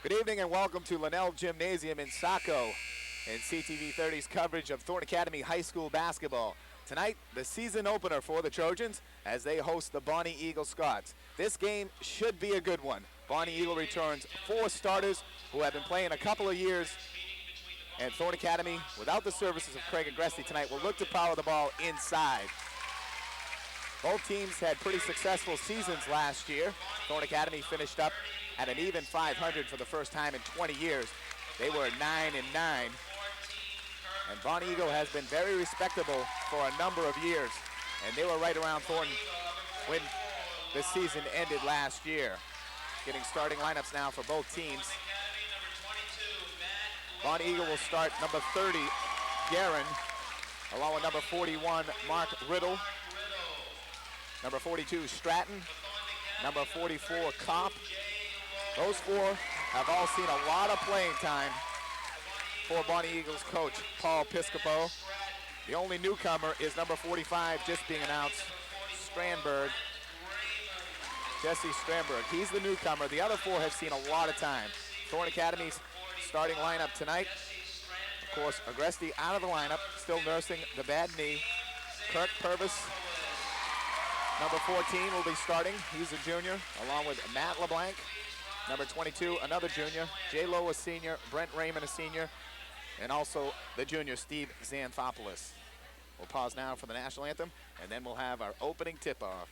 Good evening and welcome to Linnell Gymnasium in Saco and CTV 30's coverage of Thorn Academy High School basketball. Tonight, the season opener for the Trojans as they host the Bonnie Eagle Scots. This game should be a good one. Bonnie Eagle returns 4 starters who have been playing a couple of years, and Thorn Academy, without the services of Craig Agresti tonight, will look to power the ball inside. Both teams had pretty successful seasons last year. Thorn Academy finished up at an even 500 for the first time in 20 years. They were 9-9. And Bonnie Eagle has been very respectable for a number of years. And they were right around Thorn when the season ended last year. Getting starting lineups now for both teams. Bonnie Eagle will start number 30, Guerin, along with number 41, Mark Riddle. Number 42, Stratton. Number 44, Kopp. Those 4 have all seen a lot of playing time for Bonnie Eagles coach, Paul Piscopo. The only newcomer is number 45, just being announced, Strandberg. Jesse Strandberg, he's the newcomer. The other 4 have seen a lot of time. Thorn Academy's starting lineup tonight. Of course, Agresti out of the lineup, still nursing the bad knee. Kirk Purvis, number 14, will be starting. He's a junior, along with Matt LeBlanc. Number 22, another junior. Jay Lowe, a senior. Brent Raymond, a senior. And also the junior, Steve Xanthopoulos. We'll pause now for the national anthem, and then we'll have our opening tip-off.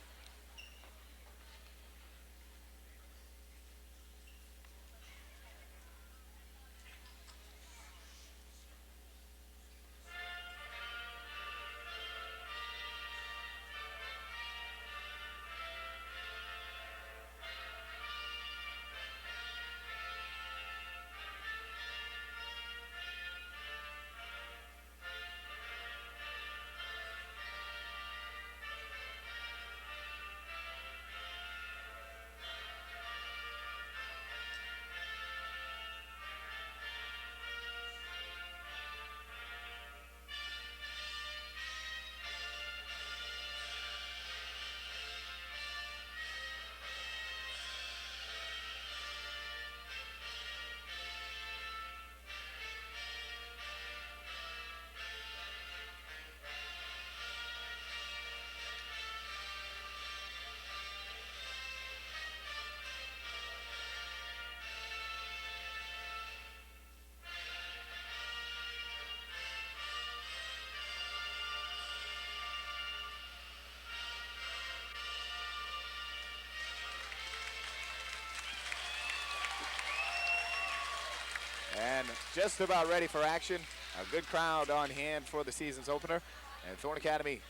And just about ready for action. A good crowd on hand for the season's opener. And Thorn Academy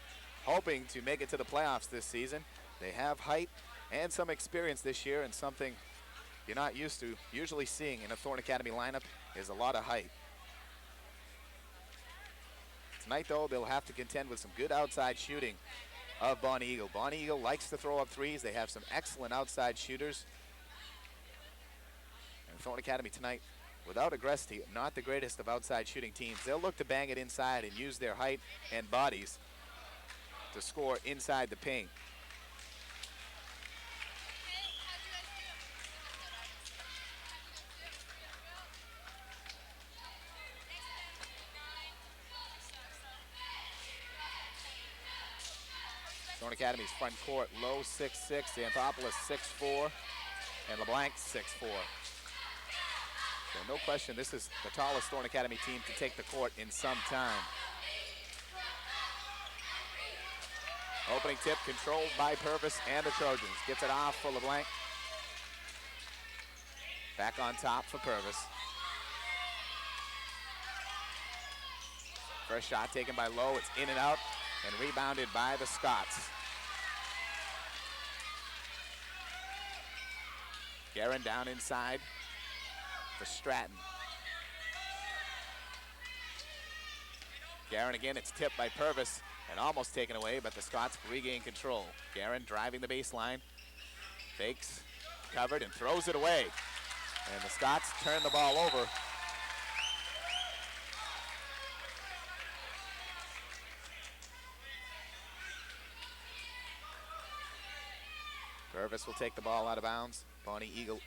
hoping to make it to the playoffs this season. They have height and some experience this year, and something you're not used to usually seeing in a Thorn Academy lineup is a lot of height. Tonight, though, they'll have to contend with some good outside shooting of Bonnie Eagle. Bonnie Eagle likes to throw up threes. They have some excellent outside shooters. And Thorn Academy tonight, without Agresti, not the greatest of outside shooting teams. They'll look to bang it inside and use their height and bodies to score inside the paint. Thorn Academy's front court, Lowe 6'6", Xanthopoulos 6'4", and LeBlanc 6'4". So no question, this is the tallest Thorn Academy team to take the court in some time. Opening tip controlled by Purvis and the Trojans. Gets it off for LeBlanc. Back on top for Purvis. First shot taken by Lowe. It's in and out and rebounded by the Scots. Guerin down inside for Stratton. Guerin again, it's tipped by Purvis and almost taken away, but the Scots regain control. Guerin driving the baseline, fakes, covered, and throws it away. And the Scots turn the ball over. Purvis will take the ball out of bounds. Bonnie Eagle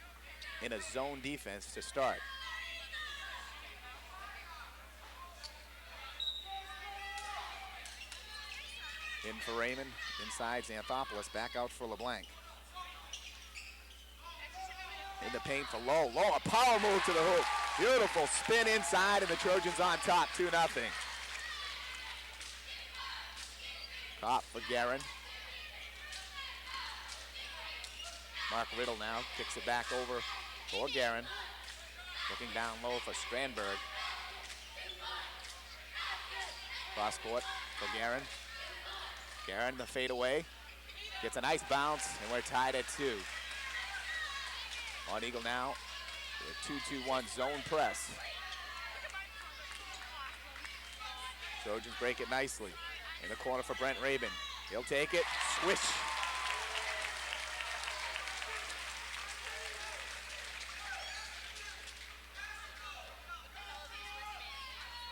in a zone defense to start. In for Raymond, inside Xanthopoulos, back out for LeBlanc. In the paint for Lowe. Lowe, a power move to the hoop. Beautiful spin inside, and the Trojans on top, 2-0. Cop for Guerin. Mark Riddle now kicks it back over for Guerin. Looking down low for Strandberg. Cross court for Guerin. Guerin, the fadeaway. Gets a nice bounce, and we're tied at 2. On Eagle now, with 2-2-1 zone press. Trojans break it nicely. In the corner for Brent Rabin. He'll take it, swish.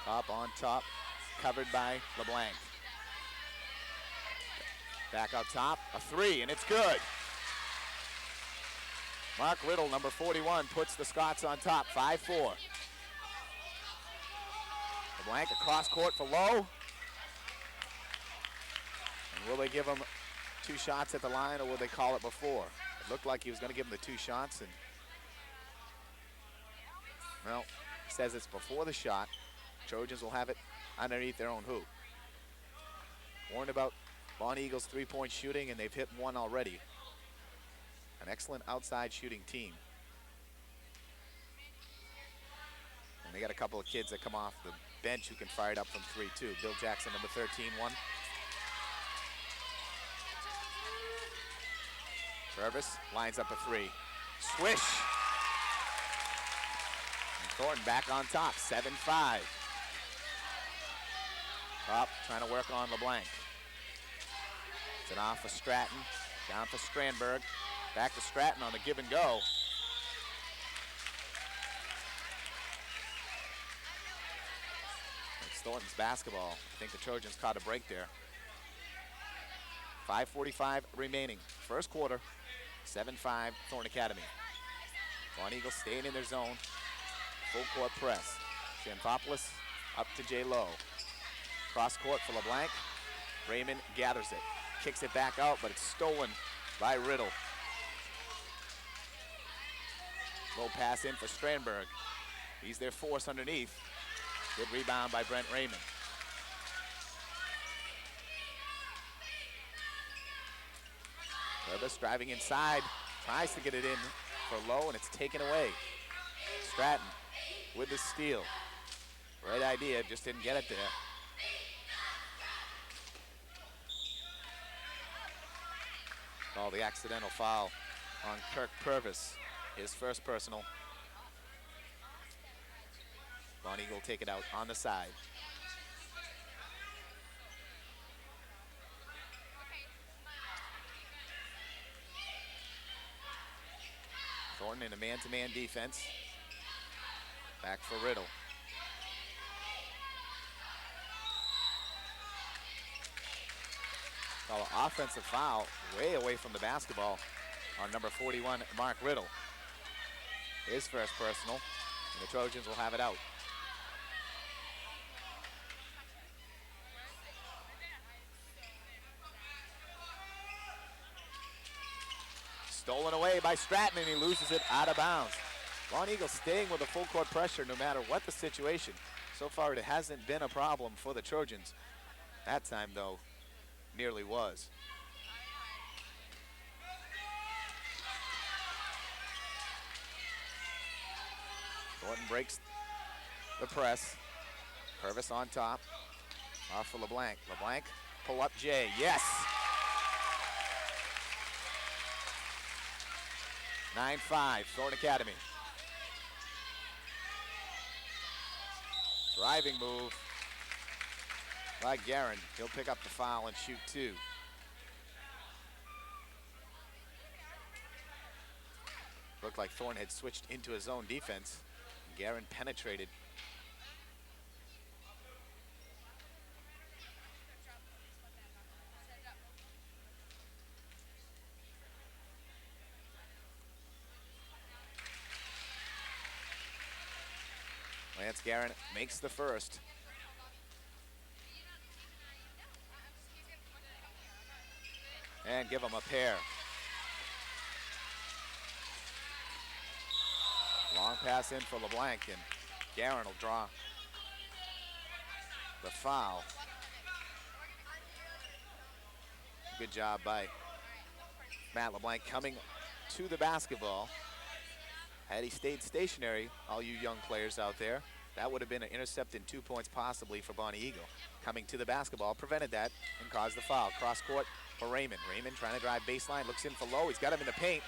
Up on top, covered by LeBlanc. Back up top, a 3, and it's good. Mark Riddle, number 41, puts the Scots on top, 5-4. LeBlanc across court for Lowe. And will they give him 2 shots at the line, or will they call it before? It looked like he was going to give him the 2 shots, and well, says it's before the shot. Trojans will have it underneath their own hoop. Warned about Bonnie Eagles' 3-point shooting, and they've hit 1 already. An excellent outside shooting team. And they got a couple of kids that come off the bench who can fire it up from 3 too. Bill Jackson, number 13, 1. Purvis lines up a 3. Swish! And Thornton back on top, 7-5. Up, trying to work on LeBlanc. It's an off for Stratton, down for Strandberg. Back to Stratton on the give and go. It's Thornton's basketball. I think the Trojans caught a break there. 5:45 remaining. First quarter, 7-5 Thornton Academy. Von Eagles staying in their zone. Full court press. Xanthopoulos up to J. Lowe. Cross court for LeBlanc. Raymond gathers it. Kicks it back out, but it's stolen by Riddle. Low pass in for Strandberg. He's their force underneath. Good rebound by Brent Raymond. Purvis driving inside, tries to get it in for Lowe, and it's taken away. Stratton with the steal. Right idea, just didn't get it there. Call the accidental foul on Kirk Purvis. His first personal. Von Eagle will take it out on the side. Thornton in a man-to-man defense. Back for Riddle. Call an offensive foul way away from the basketball on number 41, Mark Riddle. His first personal, and the Trojans will have it out. Stolen away by Stratton, and he loses it out of bounds. Von Eagle staying with the full court pressure no matter what the situation. So far, it hasn't been a problem for the Trojans. That time, though, nearly was. Thornton breaks the press. Purvis on top. Off for LeBlanc. LeBlanc, pull up Jay. Yes! 9-5, Thornton Academy. Driving move by Guerin. He'll pick up the foul and shoot 2. Looked like Thornton had switched into his own defense. Guerin penetrated. Lance Guerin makes the first. And give him a pair. Long pass in for LeBlanc, and Guerin will draw the foul. Good job by Matt LeBlanc coming to the basketball. Had he stayed stationary, all you young players out there, that would have been an intercept and 2 points possibly for Bonnie Eagle. Coming to the basketball, prevented that and caused the foul. Cross court for Raymond. Raymond trying to drive baseline, looks in for Lowe. He's got him in the paint.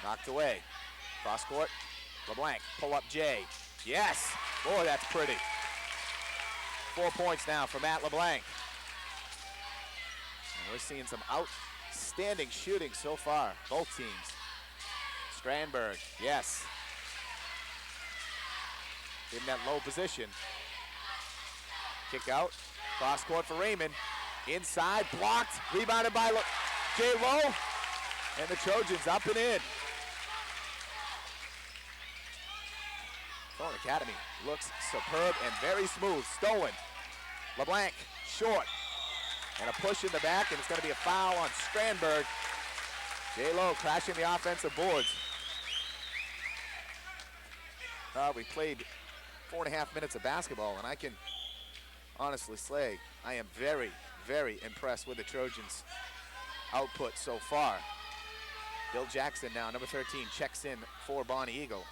Knocked away. Cross court, LeBlanc, pull up Jay. Yes, boy, that's pretty. 4 points now for Matt LeBlanc. And we're seeing some outstanding shooting so far, both teams. Strandberg, yes. In that low position. Kick out, cross court for Raymond. Inside, blocked, rebounded by Jay Lowe. And the Trojans up and in. Thorne Academy looks superb and very smooth. Stolen. LeBlanc, short. And a push in the back, and it's going to be a foul on Strandberg. Jay Lowe crashing the offensive boards. We played 4.5 minutes of basketball, and I can honestly say I am very, very impressed with the Trojans' output so far. Bill Jackson now, number 13, checks in for Bonnie Eagle.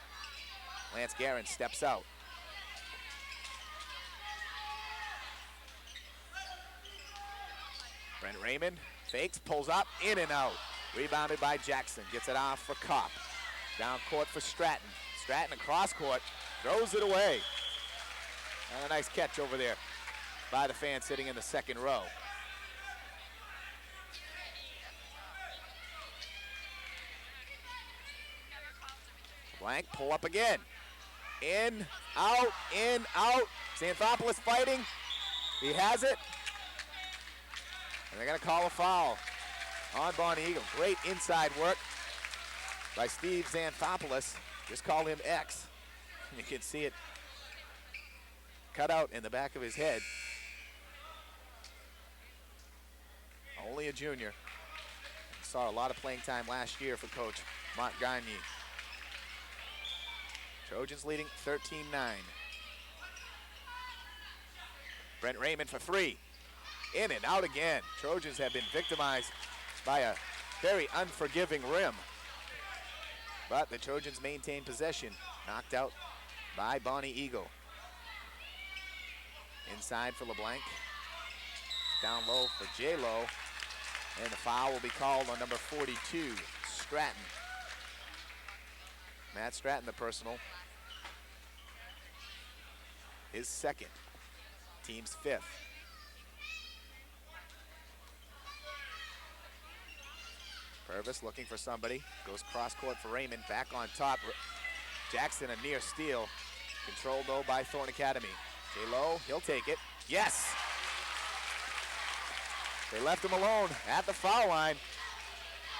Lance Guerin steps out. Brent Raymond fakes, pulls up, in and out. Rebounded by Jackson, gets it off for Kopp. Down court for Stratton. Stratton across court, throws it away. And a nice catch over there by the fan sitting in the second row. Blank, pull up again. In, out, Xanthopoulos fighting. He has it. And they're gonna call a foul on Bonnie Eagle. Great inside work by Steve Xanthopoulos. Just call him X. You can see it cut out in the back of his head. Only a junior. Saw a lot of playing time last year for Coach Montgagne. Trojans leading 13-9. Brent Raymond for three. In and out again. Trojans have been victimized by a very unforgiving rim. But the Trojans maintain possession. Knocked out by Bonnie Eagle. Inside for LeBlanc. Down low for J-Lo. And the foul will be called on number 42, Stratton. Matt Stratton, the personal. His second. Team's fifth. Purvis looking for somebody. Goes cross court for Raymond. Back on top. Jackson a near steal. Controlled though by Thorne Academy. J-Lo, he'll take it. Yes! They left him alone at the foul line.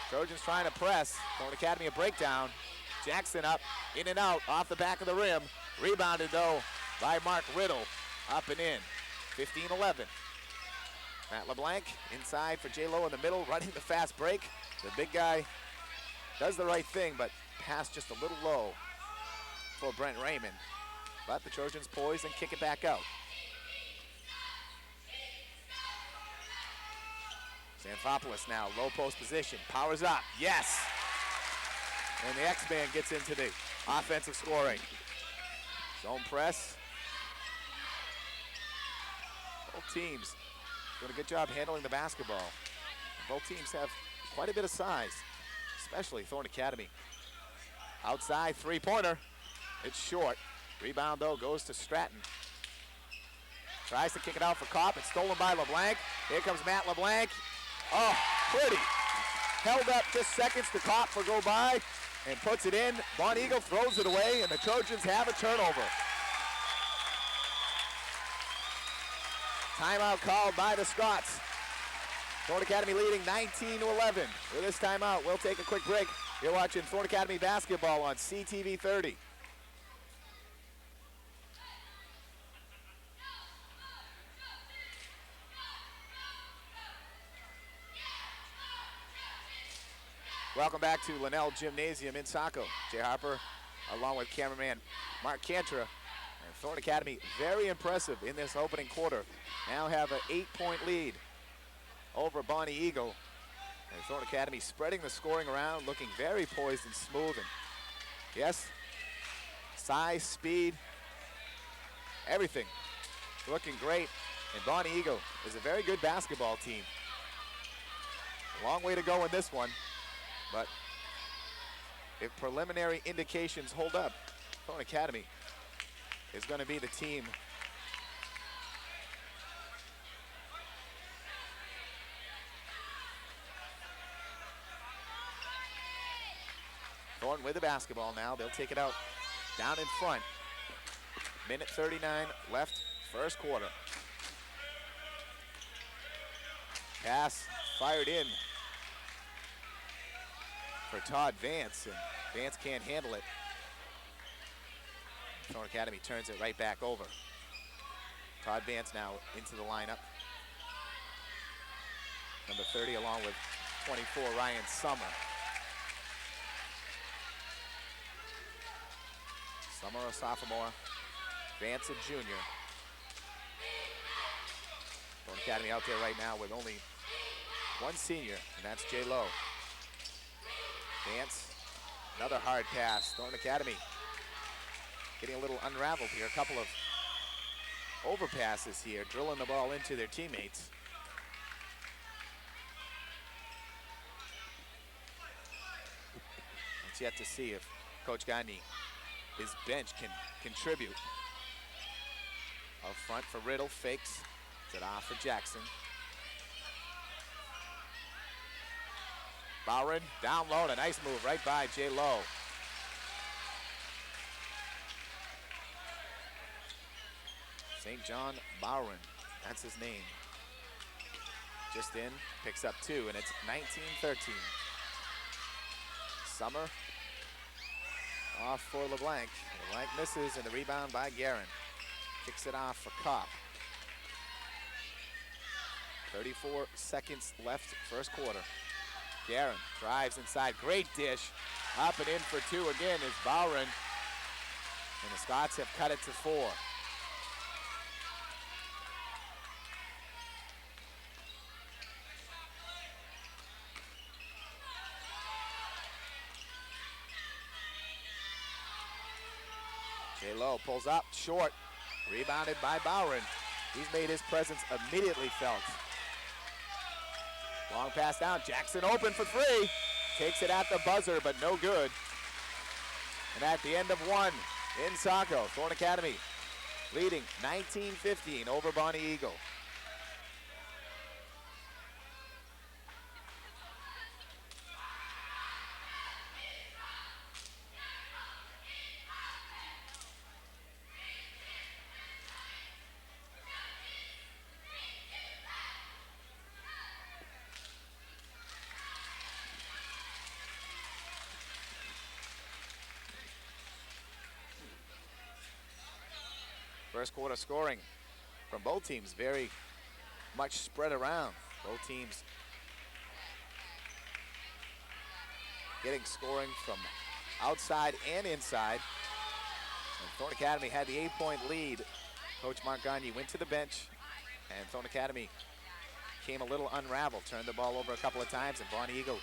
Trojans trying to press. Thorne Academy a breakdown. Jackson up, in and out, off the back of the rim. Rebounded though by Mark Riddle. Up and in. 15-11. Matt LeBlanc inside for J-Lo in the middle, running the fast break. The big guy does the right thing, but passed just a little low for Brent Raymond. But the Trojans poise and kick it back out. Xanthopoulos now, low post position, powers up, yes! And the X-Man gets into the offensive scoring. Zone press. Both teams doing a good job handling the basketball. Both teams have quite a bit of size, especially Thorne Academy. Outside three-pointer, it's short. Rebound though goes to Stratton. Tries to kick it out for Kopp, it's stolen by LeBlanc. Here comes Matt LeBlanc. Oh, pretty. Held up just seconds to Kopp for go by and puts it in. Bonnie Eagle throws it away and the Trojans have a turnover. Timeout called by the Scots. Thorne Academy leading 19-11. With this timeout, we'll take a quick break. You're watching Thorne Academy basketball on CTV 30. Welcome back to Linnell Gymnasium in Saco. Jay Harper, along with cameraman Mark Cantra. And Thorn Academy, very impressive in this opening quarter. Now have an 8-point lead over Bonnie Eagle. And Thorn Academy spreading the scoring around, looking very poised and smooth. And yes, size, speed, everything looking great. And Bonnie Eagle is a very good basketball team. A long way to go in this one, but if preliminary indications hold up, Thorn Academy is going to be the team Thorn with the basketball now. They'll take it out down in front. Minute 39 left, first quarter. Pass fired in for Todd Vance, and Vance can't handle it. Thorn Academy turns it right back over. Todd Vance now into the lineup. Number 30 along with 24, Ryan Summer. Summer a sophomore, Vance a junior. Thorn Academy out there right now with only one senior, and that's J. Lowe. Vance, another hard pass. Thorn Academy getting a little unraveled here. A couple of overpasses here, drilling the ball into their teammates. It's yet to see if Coach Gandhi, his bench, can contribute. Up front for Riddle, fakes it off for Jackson. Bowron down low, and a nice move right by J. Lowe. St. John Bowron, that's his name. Just in, picks up two, and it's 19-13. Summer off for LeBlanc. LeBlanc misses, and the rebound by Guerin. Kicks it off for Kopp. 34 seconds left, first quarter. Guerin drives inside, great dish. Up and in for two again is Bowron. And the Scots have cut it to 4. J. Lowe pulls up, short, rebounded by Bowron. He's made his presence immediately felt. Long pass down, Jackson open for 3. Takes it at the buzzer, but no good. And at the end of one in Saco, Thorn Academy leading 19-15 over Bonnie Eagle. First quarter scoring from both teams very much spread around. Both teams getting scoring from outside and inside. And Thorn Academy had the 8-point lead. Coach Mark Gagne went to the bench, and Thorn Academy came a little unraveled, turned the ball over a couple of times, and Bonnie Eagle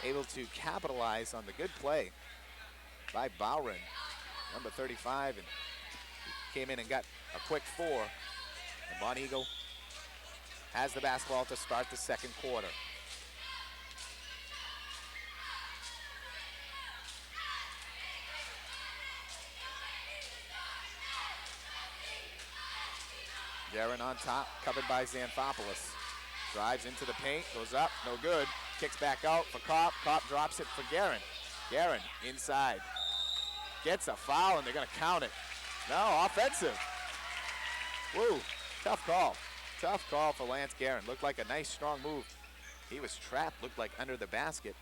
able to capitalize on the good play by Bowron, number 35, and came in and got a quick 4. And Bonnie Eagle has the basketball to start the second quarter. Guerin on top, covered by Xanthopoulos. Drives into the paint, goes up, no good. Kicks back out for Kopp. Kopp drops it for Guerin. Guerin inside. Gets a foul, and they're going to count it. No, offensive. Woo, tough call. Tough call for Lance Guerin. Looked like a nice, strong move. He was trapped, looked like under the basket.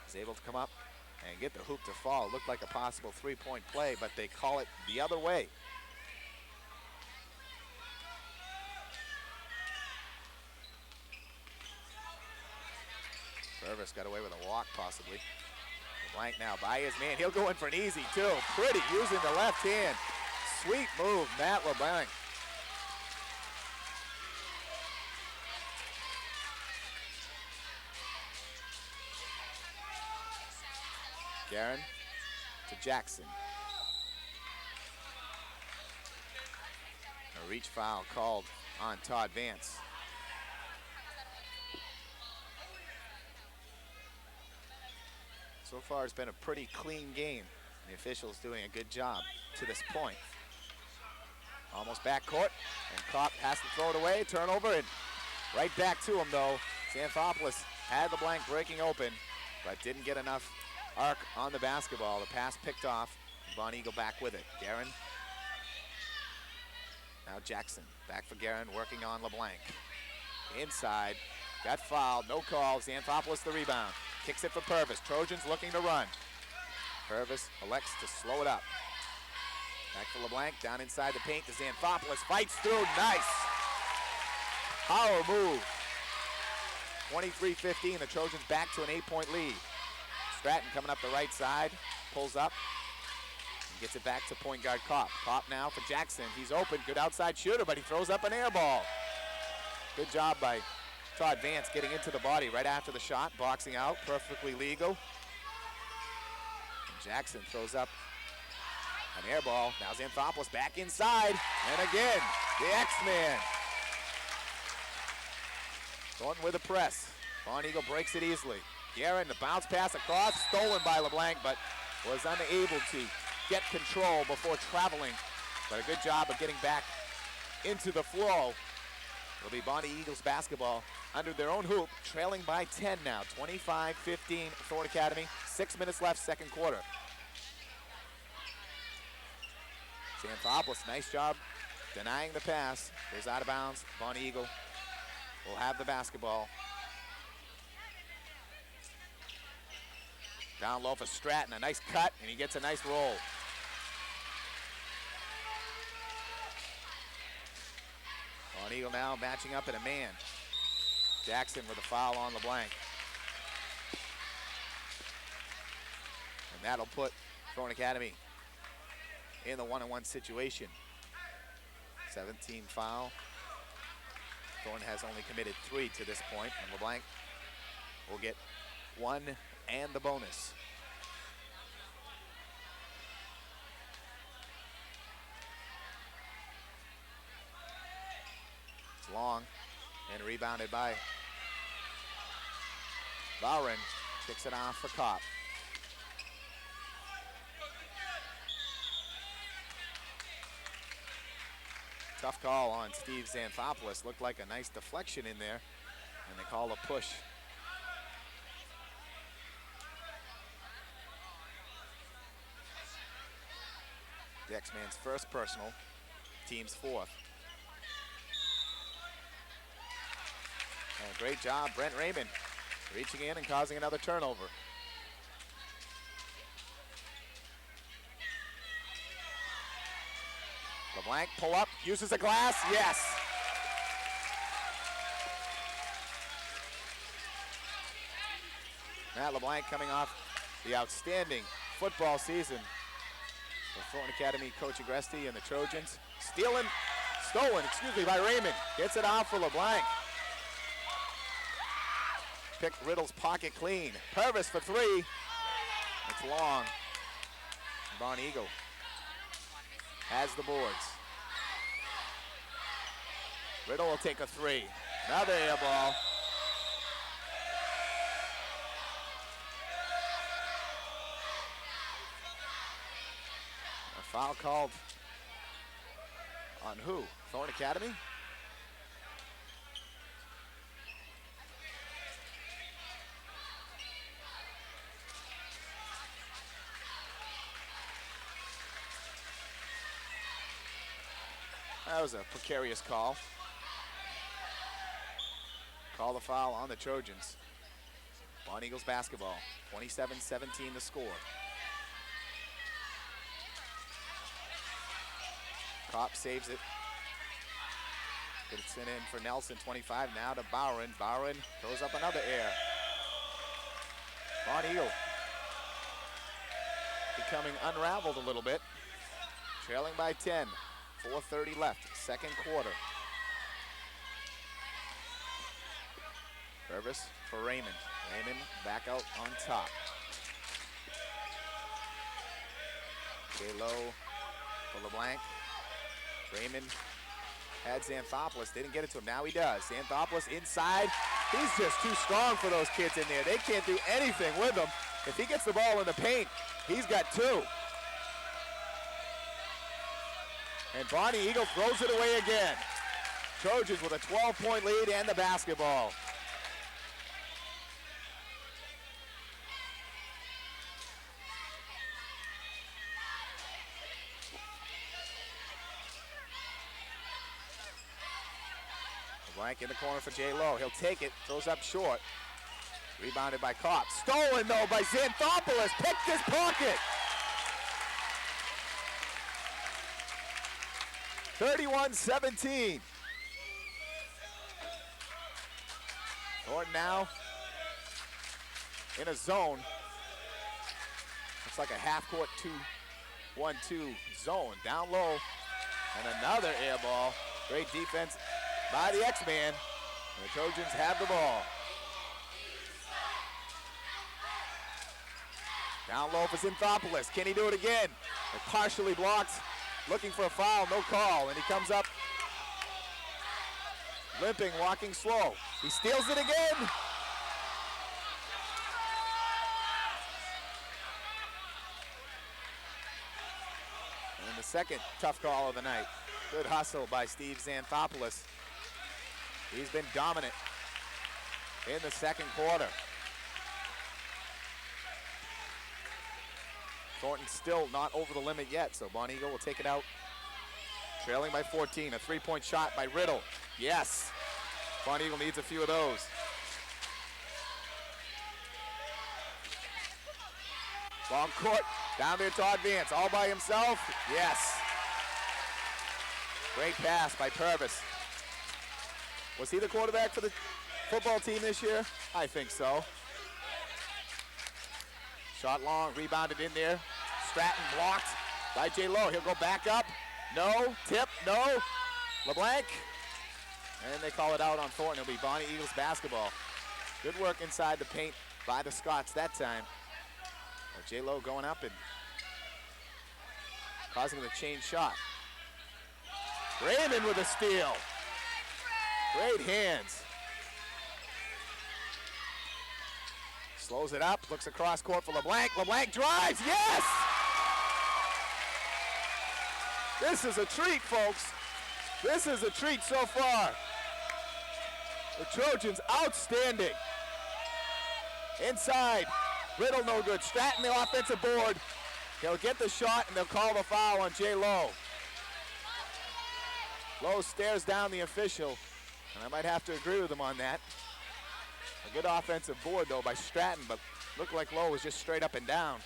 Was able to come up and get the hoop to fall. Looked like a possible 3-point play, but they call it the other way. Service Purvis got away with a walk, possibly. LeBlanc now by his man. He'll go in for an easy, too. Pretty, using the left hand. Sweet move, Matt LeBlanc. Guerin to Jackson. A reach foul called on Todd Vance. So far, it's been a pretty clean game. The officials doing a good job to this point. Almost backcourt, and Kopp has to throw it away, turnover, and right back to him, though. Xanthopoulos had LeBlanc breaking open, but didn't get enough arc on the basketball. The pass picked off. Bon Eagle back with it. Guerin. Now Jackson. Back for Guerin, working on LeBlanc. Inside. Got fouled. No call. Xanthopoulos the rebound. Kicks it for Purvis. Trojans looking to run. Purvis elects to slow it up. Back for LeBlanc. Down inside the paint to Xanthopoulos. Fights through. Nice. Power move. 23-15. The Trojans back to an 8-point lead. Stratton coming up the right side, pulls up, and gets it back to point guard Kopp. Kopp now for Jackson. He's open, good outside shooter, but he throws up an air ball. Good job by Todd Vance getting into the body right after the shot, boxing out, perfectly legal. And Jackson throws up an air ball. Now Xanthopoulos back inside, and again, the X-Man. Going with a press. Bon Eagle breaks it easily. Guerin, the bounce pass across, stolen by LeBlanc, but was unable to get control before traveling. But a good job of getting back into the flow. It'll be Bonnie Eagles basketball under their own hoop, trailing by 10 now. 25-15 Thorne Academy. 6 minutes left, second quarter. Xanthopoulos, nice job denying the pass. Goes out of bounds. Bonnie Eagle will have the basketball. Down low for Stratton, a nice cut, and he gets a nice roll. Bon Eagle now matching up in a man. Jackson with a foul on LeBlanc. And that'll put Thorne Academy in the 1-on-1 situation. 17 foul. Thorne has only committed 3 to this point, and LeBlanc will get 1 and the bonus. It's long and rebounded by Bowron. Kicks it off for Kopp. Tough call on Steve Xanthopoulos. Looked like a nice deflection in there, and they call a push. The X-Man's first personal, team's 4th. And great job, Brent Raymond, reaching in and causing another turnover. LeBlanc, pull up, uses a glass, yes. Matt LeBlanc coming off the outstanding football season for Thorne Academy coach Agresti and the Trojans. Stolen, by Raymond. Gets it out for LeBlanc. Picked Riddle's pocket clean. Purvis for 3. It's long. Bon Eagle has the boards. Riddle will take a 3. Another air ball. Foul called on who? Thorne Academy? That was a precarious call. Call the foul on the Trojans. Bon Eagles basketball. 27-17 the score. Kopp saves it. Gets it in for Nelson, 25. Now to Bowron. Bowron throws up another air. Bonnie Eagle becoming unraveled a little bit. Trailing by 10, 4:30 left, second quarter. Service for Raymond. Raymond back out on top. J-Lo for LeBlanc. Raymond had Xanthopoulos, didn't get it to him, now he does. Xanthopoulos inside, he's just too strong for those kids in there. They can't do anything with him. If he gets the ball in the paint, he's got two. And Bonnie Eagle throws it away again. Trojans with a 12-point lead and the basketball. Blank in the corner for J-Lo. He'll take it, throws up short. Rebounded by Kopp. Stolen though by Xanthopoulos. Picked his pocket. 31-17. Thornton now in a zone. Looks like a half-court 2-1-2 zone. Down low. And another air ball. Great defense by the X-Man. The Trojans have the ball. Down low for Xanthopoulos. Can he do it again? They're partially blocked. Looking for a foul, no call. And he comes up limping, walking slow. He steals it again. And the second tough call of the night. Good hustle by Steve Xanthopoulos. He's been dominant in the second quarter. Thornton still not over the limit yet, so Bonnie Eagle will take it out. Trailing by 14, a three-point shot by Riddle. Yes, Bonnie Eagle needs a few of those. Long court, down there Todd Vance, all by himself. Yes. Great pass by Purvis. Was he the quarterback for the football team this year? I think so. Shot long, rebounded in there. Stratton blocked by J-Lo. He'll go back up. No, tip, no. LeBlanc. And they call it out on Thornton. It'll be Bonnie Eagles basketball. Good work inside the paint by the Scots that time. J-Lo going up and causing the change shot. Raymond with a steal. Great hands. Slows it up, looks across court for LeBlanc. LeBlanc drives, yes! This is a treat, folks. This is a treat so far. The Trojans outstanding. Inside, Riddle no good. Stratton the offensive board. He'll get the shot and they'll call the foul on J-Lo. Lowe stares down the official, and I might have to agree with him on that. A good offensive board, though, by Stratton, but looked like Lowe was just straight up and down.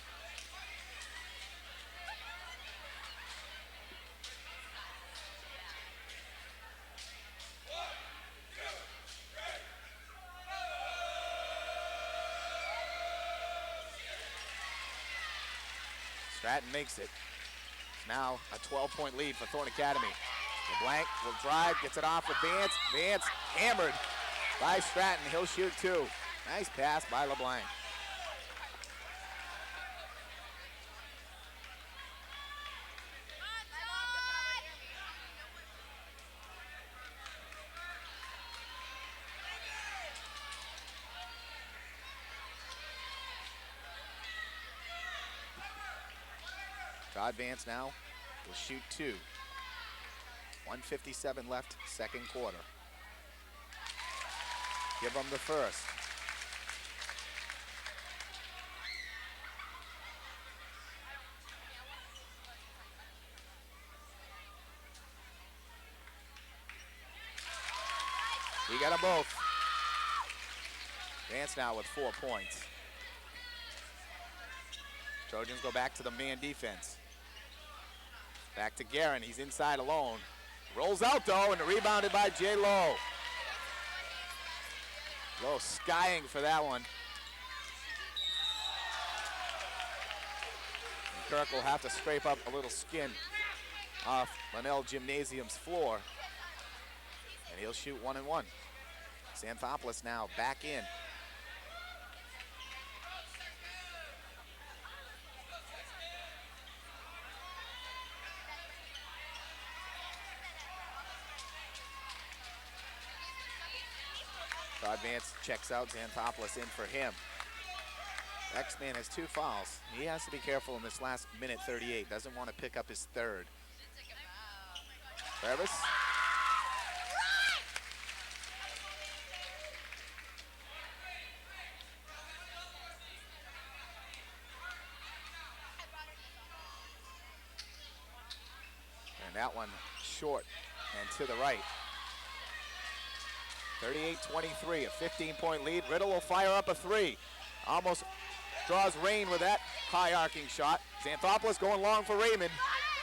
Stratton makes it. Now a 12-point lead for Thornton Academy. LeBlanc will drive, gets it off with Vance. Vance hammered by Stratton. He'll shoot two. Nice pass by LeBlanc. Todd Vance now will shoot two. 1:57 left, second quarter. Give them the first. We got them both. Vance now with 4 points. Trojans go back to the man defense. Back to Guerin, he's inside alone. Rolls out though, and rebounded by J-Lo. Lowe skying for that one. Kirk will have to scrape up a little skin off Linnell Gymnasium's floor. And he'll shoot 1 and 1. Xanthopoulos now back in. Todd Vance checks out, Xanthopoulos in for him. X-Man has 2 fouls. He has to be careful in this last minute 38. Doesn't want to pick up his 3rd. Travis. And that one short and to the right. 38-23, a 15-point lead. Riddle will fire up a 3. Almost draws rain with that high arcing shot. Xanthopoulos going long for Raymond.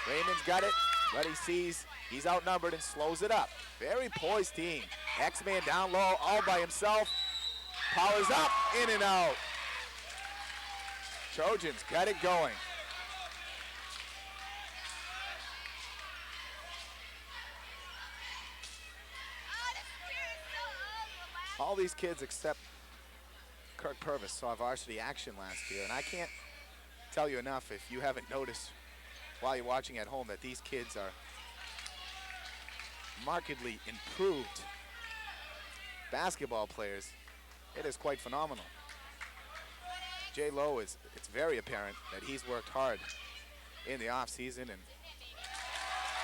Raymond's got it, but he sees he's outnumbered and slows it up. Very poised team. X-Man down low all by himself. Powers up, in and out. Trojans got it going. All these kids except Kirk Purvis saw varsity action last year, and I can't tell you enough if you haven't noticed while you're watching at home that these kids are markedly improved basketball players. It is quite phenomenal. Jay Lowe it's very apparent that he's worked hard in the off season, and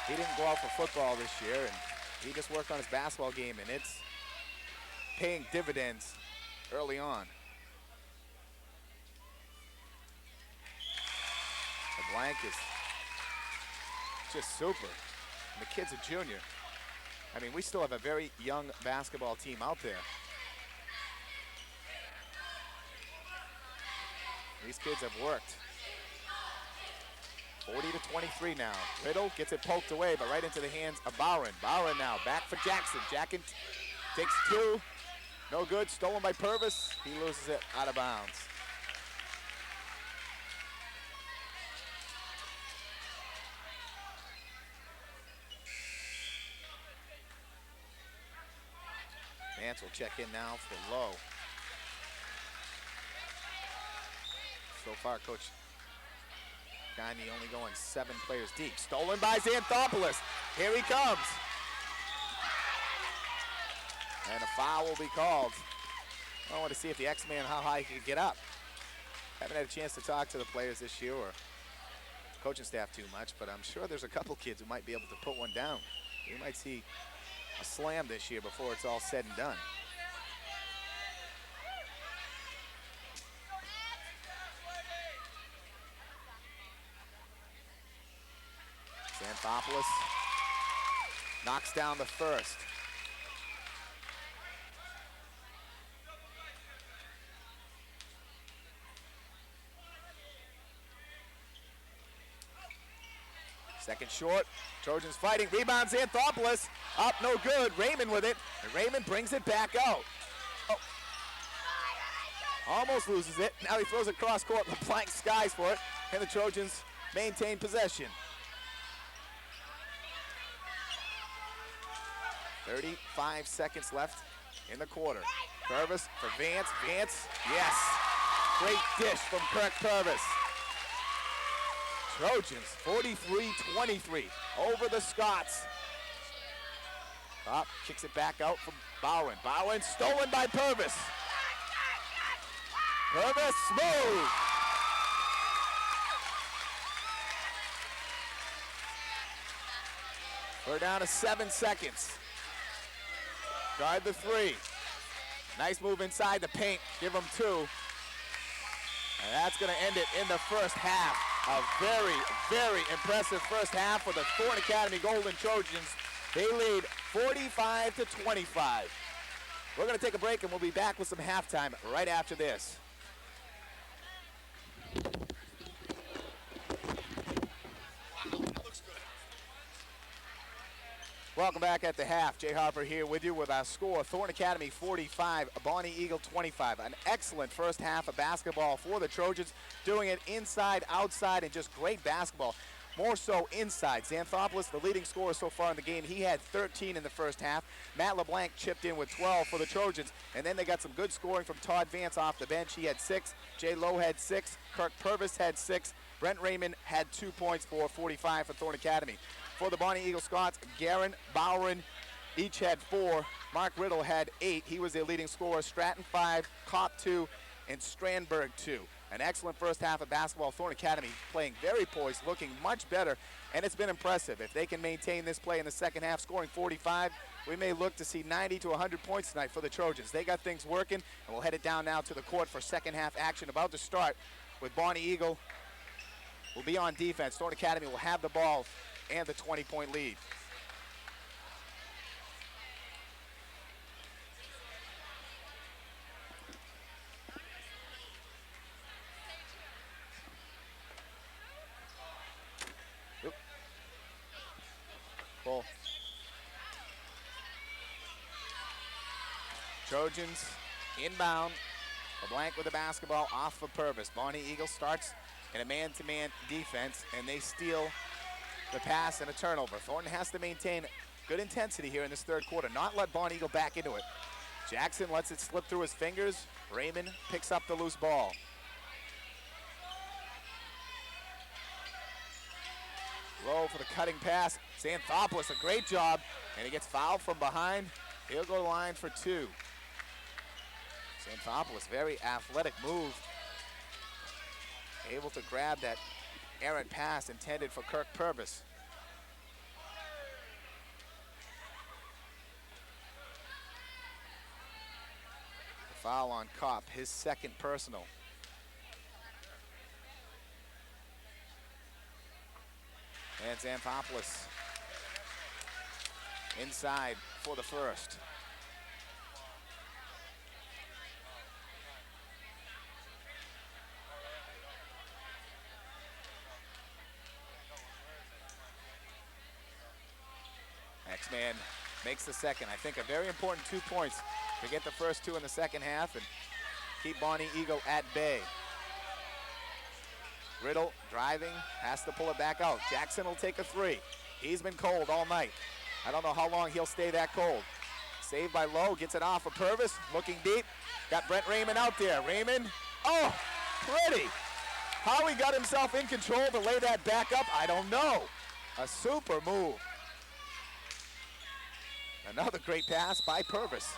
he didn't go out for football this year, and he just worked on his basketball game, and it's paying dividends early on. The blank is just super. And the kid's a junior. I mean, we still have a very young basketball team out there. These kids have worked. 40-23 now. Riddle gets it poked away, but right into the hands of Bowron. Bowron now back for Jackson. Jackson takes 2. No good, stolen by Purvis. He loses it out of bounds. Vance will check in now for Lowe. So far, Coach Gagne only going 7 players deep. Stolen by Xanthopoulos. Here he comes. And a foul will be called. I want to see if the X-Man, how high he can get up. Haven't had a chance to talk to the players this year or coaching staff too much, but I'm sure there's a couple kids who might be able to put one down. We might see a slam this year before it's all said and done. Xanthopoulos knocks down the first. Second short, Trojans fighting, rebound Xanthopoulos, up no good, Raymond with it, and Raymond brings it back out. Oh. Almost loses it, now he throws it cross court, LeBlanc skies for it, and the Trojans maintain possession. 35 seconds left in the quarter. Purvis for Vance, Vance, yes. Great dish from Kirk Purvis. Trojans 43-23 over the Scots. Up, kicks it back out from Bowron. Bowron stolen by Purvis. Purvis smooth. We're down to 7 seconds. Guard the 3. Nice move inside the paint. Give them 2. And that's going to end it in the first half. A very, very impressive first half for the Thorne Academy Golden Trojans. They lead 45-25. We're going to take a break, and we'll be back with some halftime right after this. Welcome back at the half. Jay Harper here with you with our score. Thornton Academy 45, Bonnie Eagle 25. An excellent first half of basketball for the Trojans, doing it inside, outside, and just great basketball. More so inside. Xanthopoulos, the leading scorer so far in the game, he had 13 in the first half. Matt LeBlanc chipped in with 12 for the Trojans, and then they got some good scoring from Todd Vance off the bench. He had 6. Jay Lowe had 6. Kirk Purvis had 6. Brent Raymond had 2 points for 45 for Thornton Academy. For the Bonnie Eagle Scots, Guerin, Bowron each had 4. Mark Riddle had 8. He was their leading scorer. Stratton 5, Kopp 2, and Strandberg 2. An excellent first half of basketball. Thornton Academy playing very poised, looking much better, and it's been impressive. If they can maintain this play in the second half, scoring 45, we may look to see 90 to 100 points tonight for the Trojans. They got things working, and we'll head it down now to the court for second half action about to start with Bonnie Eagle will be on defense. Thornton Academy will have the ball and the 20-point lead. Ball. Trojans inbound. LeBlanc with the basketball off of Purvis. Bonnie Eagle starts in a man-to-man defense, and they steal the pass and a turnover. Thornton has to maintain good intensity here in this third quarter, not let Bonnie Eagle back into it. Jackson lets it slip through his fingers. Raymond picks up the loose ball. Low for the cutting pass. Xanthopoulos, a great job, and he gets fouled from behind. He'll go to the line for 2. Xanthopoulos, very athletic move. Able to grab that errant pass intended for Kirk Purvis. The foul on Kopp, his second personal. And Xanthopoulos inside for the first. X-Man makes the second. I think a very important 2 points to get the first 2 in the second half and keep Bonnie Eagle at bay. Riddle driving, has to pull it back out. Jackson will take a 3. He's been cold all night. I don't know how long he'll stay that cold. Saved by Lowe, gets it off of Purvis, looking deep. Got Brent Raymond out there. Raymond, oh, pretty. How he got himself in control to lay that back up, I don't know. A super move. Another great pass by Purvis.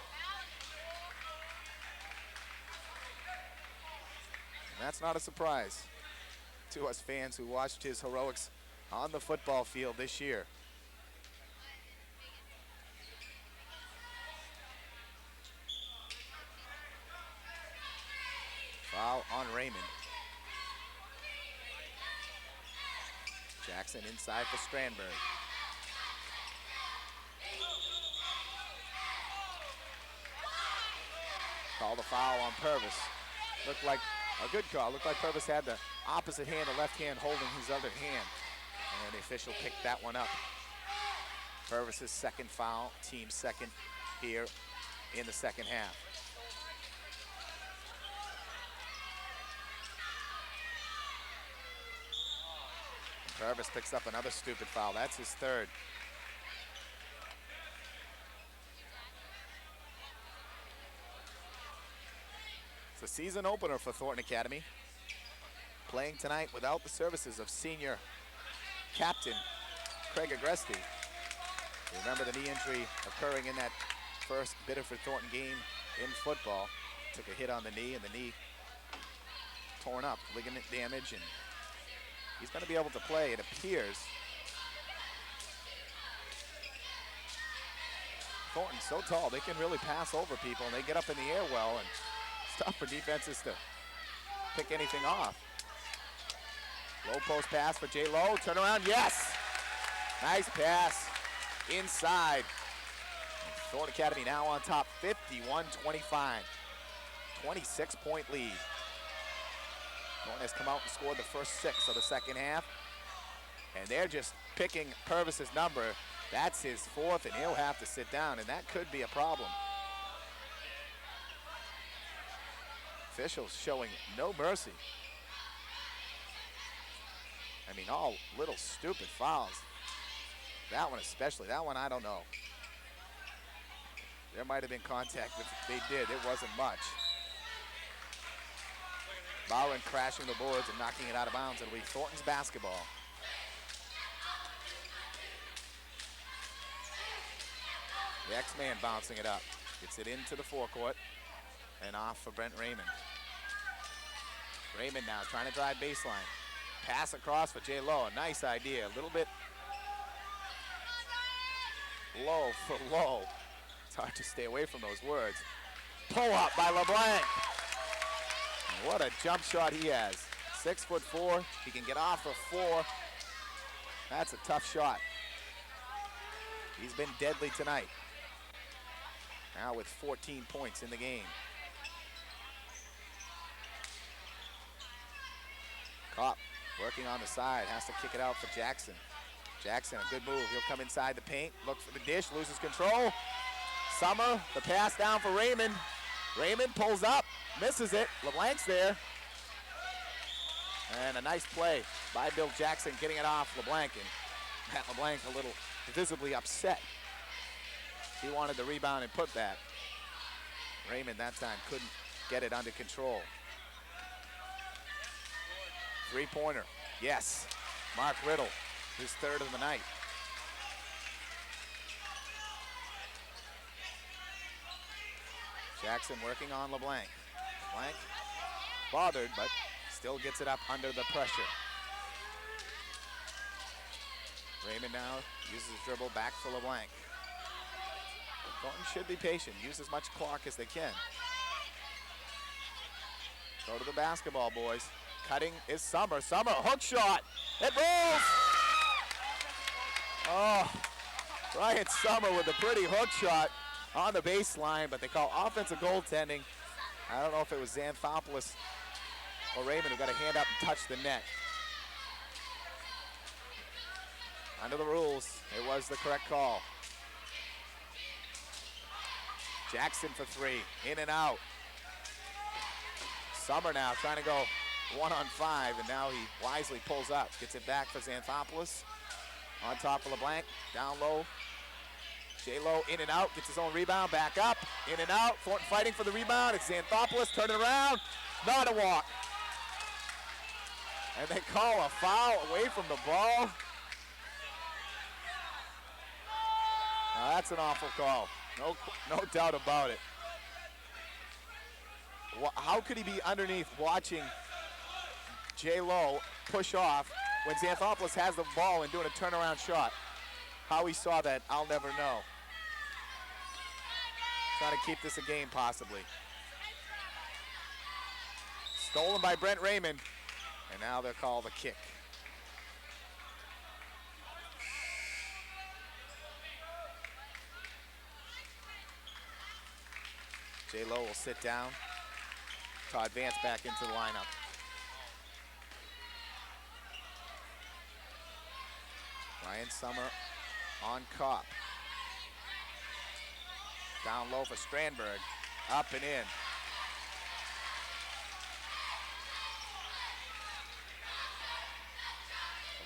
And that's not a surprise to us fans who watched his heroics on the football field this year. Foul on Raymond. Jackson inside for Strandberg. Call the foul on Purvis. Looked like a good call. Looked like Purvis had the opposite hand, the left hand holding his other hand. And the official picked that one up. Purvis's second foul, team second here in the second half. Purvis picks up another stupid foul. That's his third. It's a season opener for Thornton Academy. Playing tonight without the services of senior captain Craig Agresti. Remember the knee injury occurring in that first Biddeford Thornton game in football. Took a hit on the knee, and the knee torn up, ligament damage, and he's going to be able to play, it appears. Thornton's so tall, they can really pass over people, and they get up in the air well, and it's tough for defenses to pick anything off. Low post pass for Jay Lowe, turn around, yes! Nice pass inside. Thornton Academy now on top, 51-25. 26-point lead. Thornton has come out and scored the first 6 of the second half. And they're just picking Purvis's number. That's his fourth, and he'll have to sit down, and that could be a problem. Officials showing no mercy. I mean, all little stupid fouls. That one especially. That one, I don't know. There might have been contact. If they did, it wasn't much. Bowen crashing the boards and knocking it out of bounds. It'll be Thornton's basketball. The X-Man bouncing it up. Gets it into the forecourt and off for Brent Raymond. Raymond now trying to drive baseline. Pass across for Jay Lowe. A nice idea. A little bit low for Lowe. It's hard to stay away from those words. Pull up by LeBlanc. What a jump shot he has. 6'4". He can get off for 4. That's a tough shot. He's been deadly tonight. Now with 14 points in the game. Kopp working on the side, has to kick it out for Jackson. Jackson, a good move. He'll come inside the paint, look for the dish, loses control. Summer, the pass down for Raymond. Raymond pulls up, misses it. LeBlanc's there. And a nice play by Bill Jackson, getting it off LeBlanc. And Matt LeBlanc a little visibly upset. He wanted the rebound and put that. Raymond that time couldn't get it under control. Three-pointer, yes. Mark Riddle, his third of the night. Jackson working on LeBlanc. LeBlanc bothered, but still gets it up under the pressure. Raymond now uses his dribble back for LeBlanc. Thornton should be patient, use as much clock as they can. Go to the basketball, boys. Cutting is Summer. Summer, hook shot. It rolls! Oh, Ryan Summer with a pretty hook shot on the baseline, but they call offensive goaltending. I don't know if it was Xanthopoulos or Raymond who got a hand up and touched the net. Under the rules, it was the correct call. Jackson for three, in and out. Summer now trying to go 1-on-5, and now he wisely pulls up. Gets it back for Xanthopoulos. On top of LeBlanc, down low. J-Lo in and out, gets his own rebound, back up, in and out. Thornton fighting for the rebound. It's Xanthopoulos turning around, not a walk. And they call a foul away from the ball. Now that's an awful call, no doubt about it. How could he be underneath watching J-Lo push off when Xanthopoulos has the ball and doing a turnaround shot? How he saw that, I'll never know. Trying to keep this a game, possibly. Stolen by Brent Raymond, and now they'll call the kick. J-Lo will sit down. Todd Vance back into the lineup. Ryan Summer on Kopp. Down low for Strandberg. Up and in.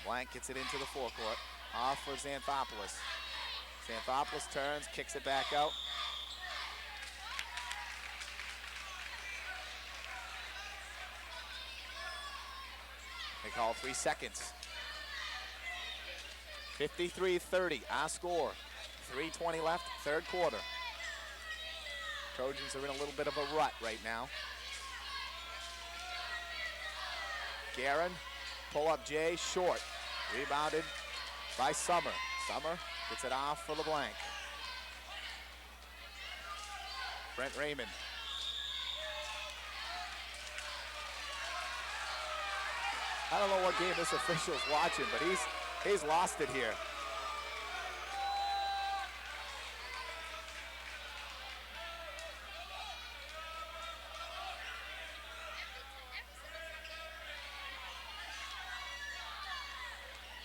LeBlanc gets it into the forecourt. Off for Xanthopoulos. Xanthopoulos turns, kicks it back out. They call 3 seconds. 53-30, our score. 3:20 left, third quarter. Trojans are in a little bit of a rut right now. Guerin, pull up Jay, short. Rebounded by Summer. Summer gets it off for LeBlanc. Brent Raymond. I don't know what game this official's watching, but he's lost it here.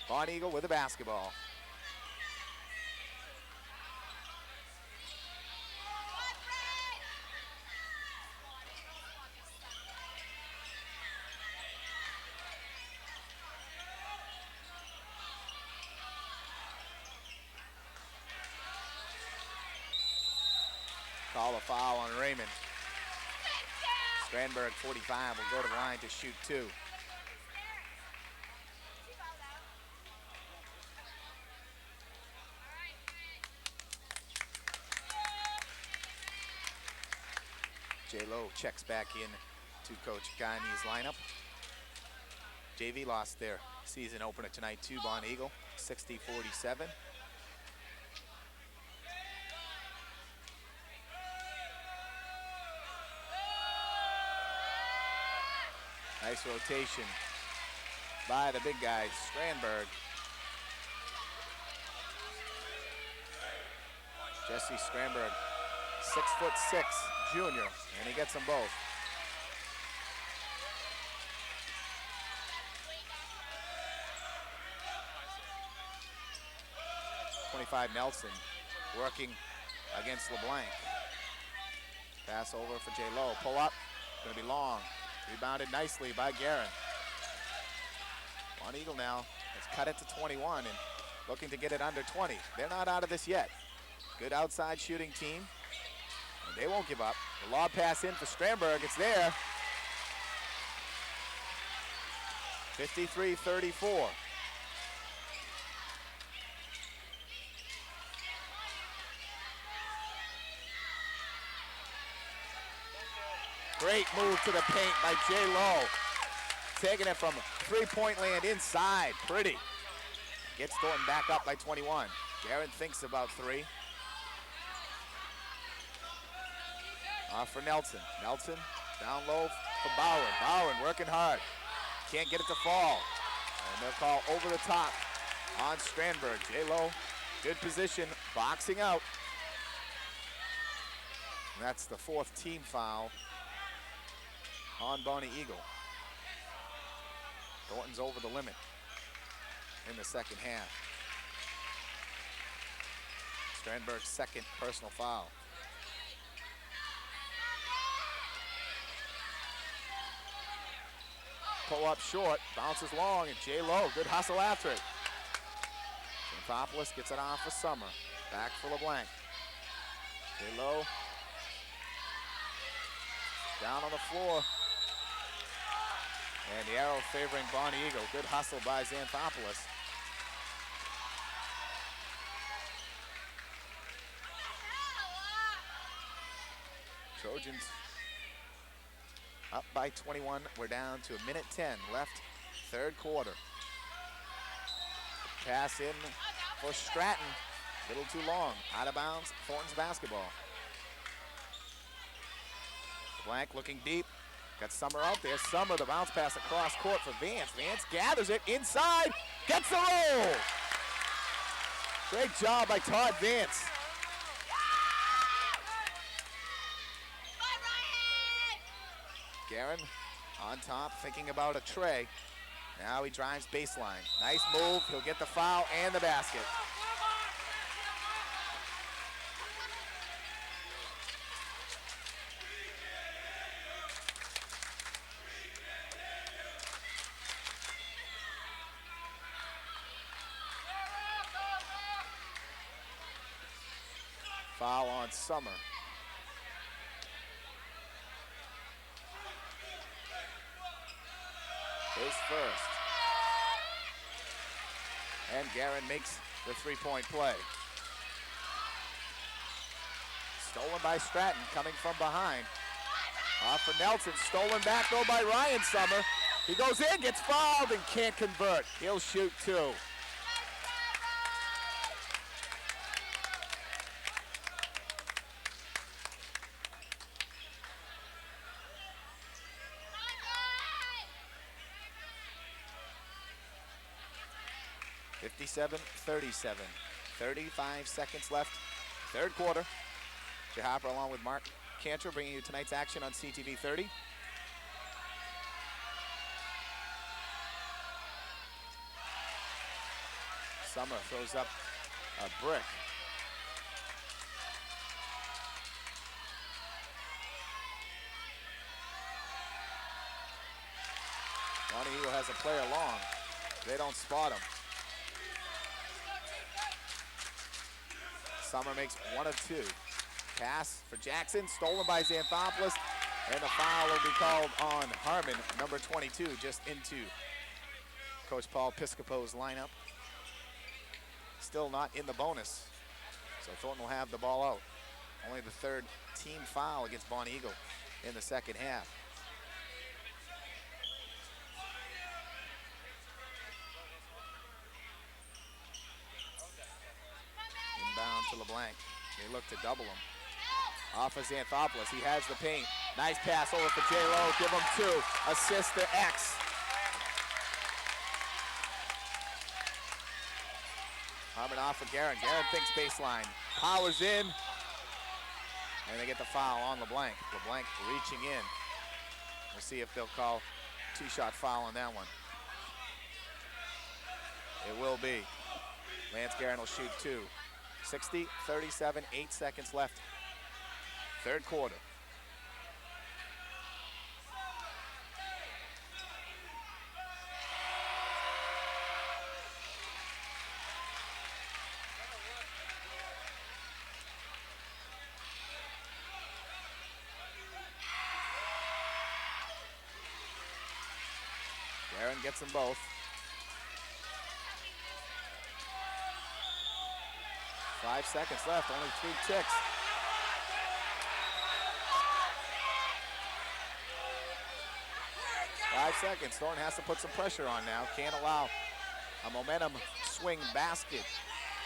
Von Eagle with the basketball. Call a foul on Raymond. Strandberg, 45, will go to the line to shoot 2. J-Lo checks back in to Coach Guyme's lineup. JV lost their season opener tonight to Bonnie Eagle, 60-47. Nice rotation by the big guy, Strandberg. Jesse Strandberg, 6'6", junior, and he gets them both. Nelson working against LeBlanc. Pass over for J-Lo. Pull up. Going to be long. Rebounded nicely by Guerin. Bonnie Eagle now has cut it to 21 and looking to get it under 20. They're not out of this yet. Good outside shooting team. And they won't give up. The lob pass in for Strandberg. It's there. 53-34. Great move to the paint by J-Lo. Taking it from three-point land inside. Pretty. Gets Thornton back up by 21. Guerin thinks about 3. Off for Nelson. Nelson down low for Bowen. Bowen working hard. Can't get it to fall. And they'll call over the top on Strandberg. J-Lo, good position, boxing out. And that's the 4th team foul on Bonnie Eagle. Thornton's over the limit in the second half. Strandberg's 2nd personal foul. Pull up short, bounces long, and J-Lo, good hustle after it. Synthopolis gets it off for Summer. Back for LeBlanc. J-Lo down on the floor. And the arrow favoring Bonnie Eagle. Good hustle by Xanthopoulos. Trojans up by 21. We're down to 1:10 left, 3rd quarter. Pass in for Stratton. Little too long. Out of bounds. Thornton's basketball. Blank looking deep. Got Summer out there. Summer, the bounce pass across court for Vance. Vance gathers it inside. Gets the roll. Great job by Todd Vance. Guerin on top, thinking about a tray. Now he drives baseline. Nice move. He'll get the foul and the basket. Foul on Summer. His first. And Guerin makes the 3-point play. Stolen by Stratton, coming from behind. Off for Nelson, stolen back though by Ryan Summer. He goes in, gets fouled, and can't convert. He'll shoot 2. (57-37). 35 seconds left, 3rd quarter. Jay Harper along with Mark Cantor bringing you tonight's action on CTV 30. Summer throws up a brick. Bonnie Eagle has a player long. They don't spot him. Summer makes 1 of 2. Pass for Jackson, stolen by Xanthopoulos, and the foul will be called on Harmon, number 22, just into Coach Paul Piscopo's lineup. Still not in the bonus, so Thornton will have the ball out. Only the third team foul against Bonnie Eagle in the second half. Inbound to LeBlanc. They look to double him. Off of Xanthopoulos, he has the paint. Nice pass over for J-Lo, give him 2. Assist to X. Harmon off of Guerin. Guerin thinks baseline. Powers in. And they get the foul on LeBlanc. LeBlanc reaching in. We'll see if they'll call 2-shot foul on that one. It will be. Lance Guerin will shoot 2. 60-37, 8 seconds left. Third quarter. Guerin gets them both. 5 seconds left, only 3 ticks. Thornton has to put some pressure on now. Can't allow a momentum swing basket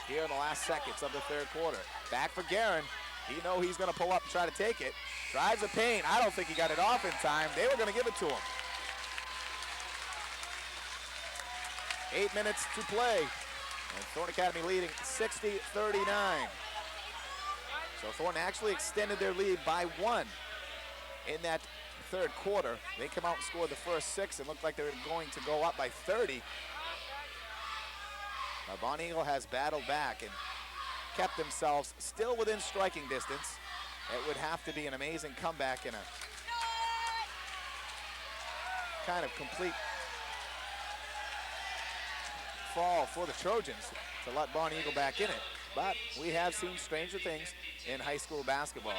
here in the last seconds of the third quarter. Back for Guerin. He knows he's going to pull up and try to take it. Drives the paint. I don't think he got it off in time. They were going to give it to him. 8 minutes to play. And Thornton Academy leading 60-39. So Thornton actually extended their lead by 1 in that third quarter. They come out and scored the first 6 and looked like they were going to go up by 30. Now Bonnie Eagle has battled back and kept themselves still within striking distance. It would have to be an amazing comeback and a kind of complete fall for the Trojans to let Bonnie Eagle back in it. But we have seen stranger things in high school basketball.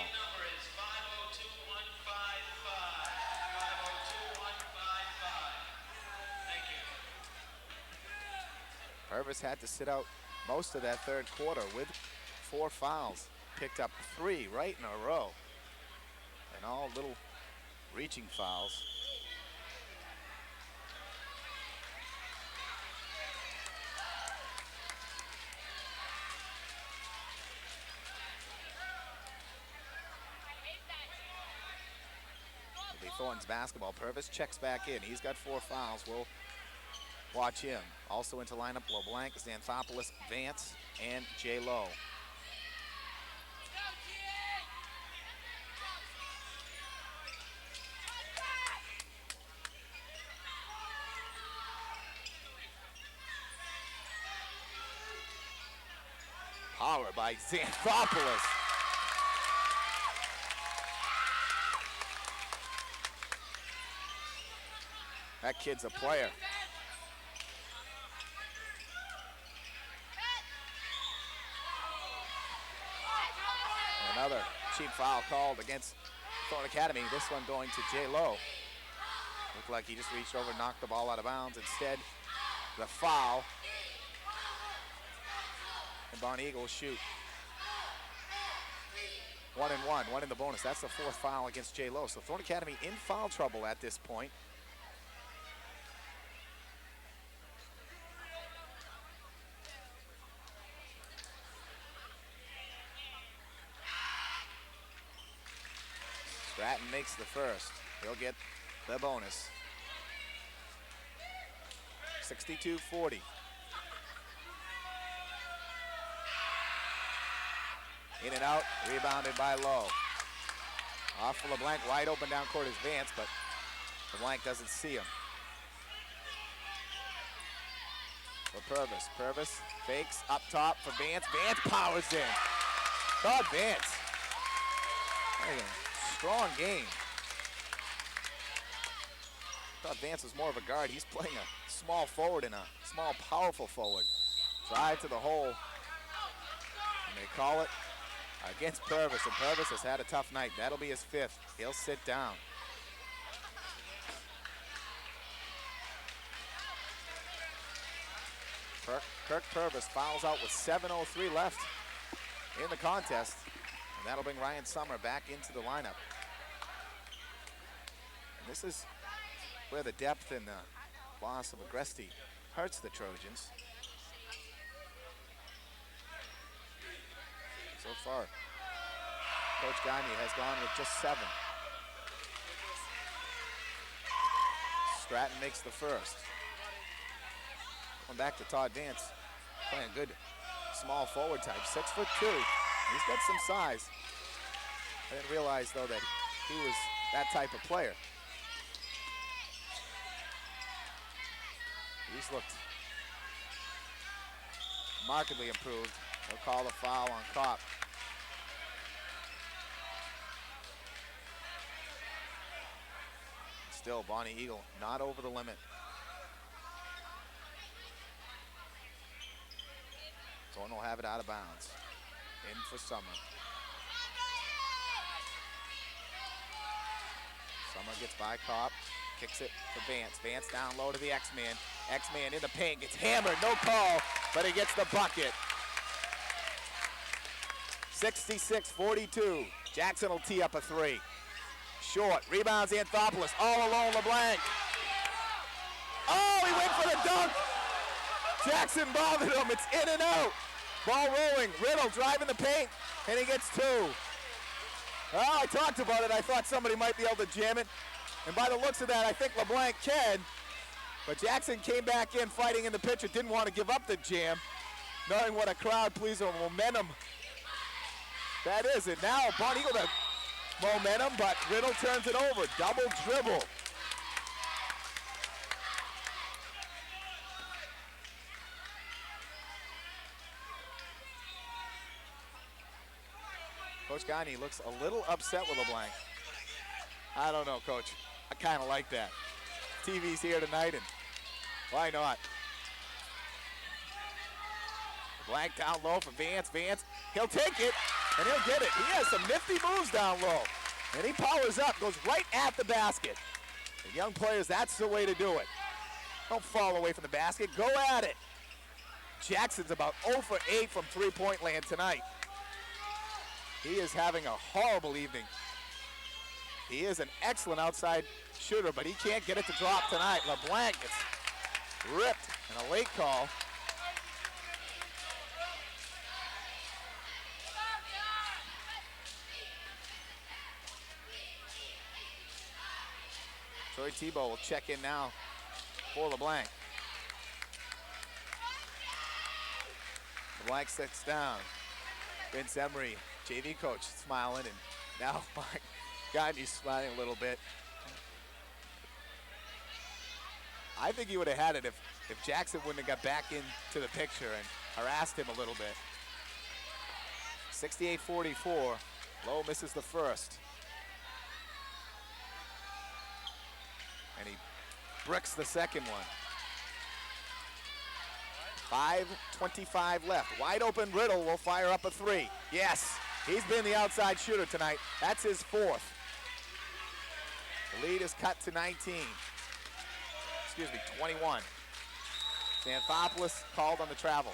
Purvis had to sit out most of that third quarter with 4 fouls. Picked up 3 right in a row. And all little reaching fouls. It'll be Thornton's basketball. Purvis checks back in. He's got 4 fouls. We'll watch him. Also into lineup, LeBlanc, Xanthopoulos, Vance, and J-Lo. Power by Xanthopoulos. That kid's a player. Another cheap foul called against Thornton Academy. This one going to J-Lo. Looked like he just reached over and knocked the ball out of bounds. Instead, the foul. And Bonnie Eagle will shoot. 1 and 1, 1 in the bonus. That's the 4th foul against J-Lo. So Thornton Academy in foul trouble at this point. Stratton makes the first. He'll get the bonus. 62-40. In and out, rebounded by Lowe. Off for LeBlanc, wide open down court is Vance, but LeBlanc doesn't see him. For Purvis. Purvis fakes up top for Vance. Vance powers in. Todd Vance. Strong game. Thought Vance was more of a guard. He's playing a small forward and a small, powerful forward. Drive to the hole. And they call it against Purvis, and Purvis has had a tough night. That'll be his 5th. He'll sit down. Kirk Purvis fouls out with 7:03 left in the contest, and that'll bring Ryan Summer back into the lineup. And this is where the depth and the loss of Agresti hurts the Trojans. So far, Coach Gagne has gone with just 7. Stratton makes the first. Going back to Todd Vance, playing a good small forward type, 6'2". He's got some size. I didn't realize though that he was that type of player. He's looked markedly improved. They'll call the foul on Kopp. Still, Bonnie Eagle not over the limit. Thornton will have it out of bounds. In for Summer. Summer gets by Kopp, kicks it for Vance. Vance down low to the X-Man. X-Man in the paint, gets hammered, no call, but he gets the bucket. 66-42. Jackson will tee up a 3. Short, rebounds Anthopoulos, all alone LeBlanc. Oh, he went for the dunk. Jackson bothered him, it's in and out. Ball rolling, Riddle driving the paint, and he gets 2. Well, I talked about it, I thought somebody might be able to jam it. And by the looks of that, I think LeBlanc can. But Jackson came back in fighting in the pitcher, didn't want to give up the jam, knowing what a crowd pleaser momentum that is. And now Bonnie Eagle the momentum, but Riddle turns it over, double dribble. Coach Gagne looks a little upset with LeBlanc. I don't know, Coach. I kind of like that. TV's here tonight, and why not? LeBlanc down low for Vance. Vance, he'll take it, and he'll get it. He has some nifty moves down low, and he powers up, goes right at the basket. And young players, that's the way to do it. Don't fall away from the basket, go at it. Jackson's about 0 for 8 from three-point land tonight. He is having a horrible evening. He is an excellent outside shooter, but he can't get it to drop tonight. LeBlanc gets ripped and a late call. Troy Tebow will check in now for LeBlanc. LeBlanc sits down. Vince Emery, JV coach, smiling, and now Gagne's smiling a little bit. I think he would have had it if Jackson wouldn't have got back into the picture and harassed him a little bit. 68-44, Lowe misses the first. And he bricks the second one. 5:25 left. Wide open Riddle will fire up a 3. Yes, he's been the outside shooter tonight. That's his 4th. The lead is cut to 21. Xanthopoulos called on the travel.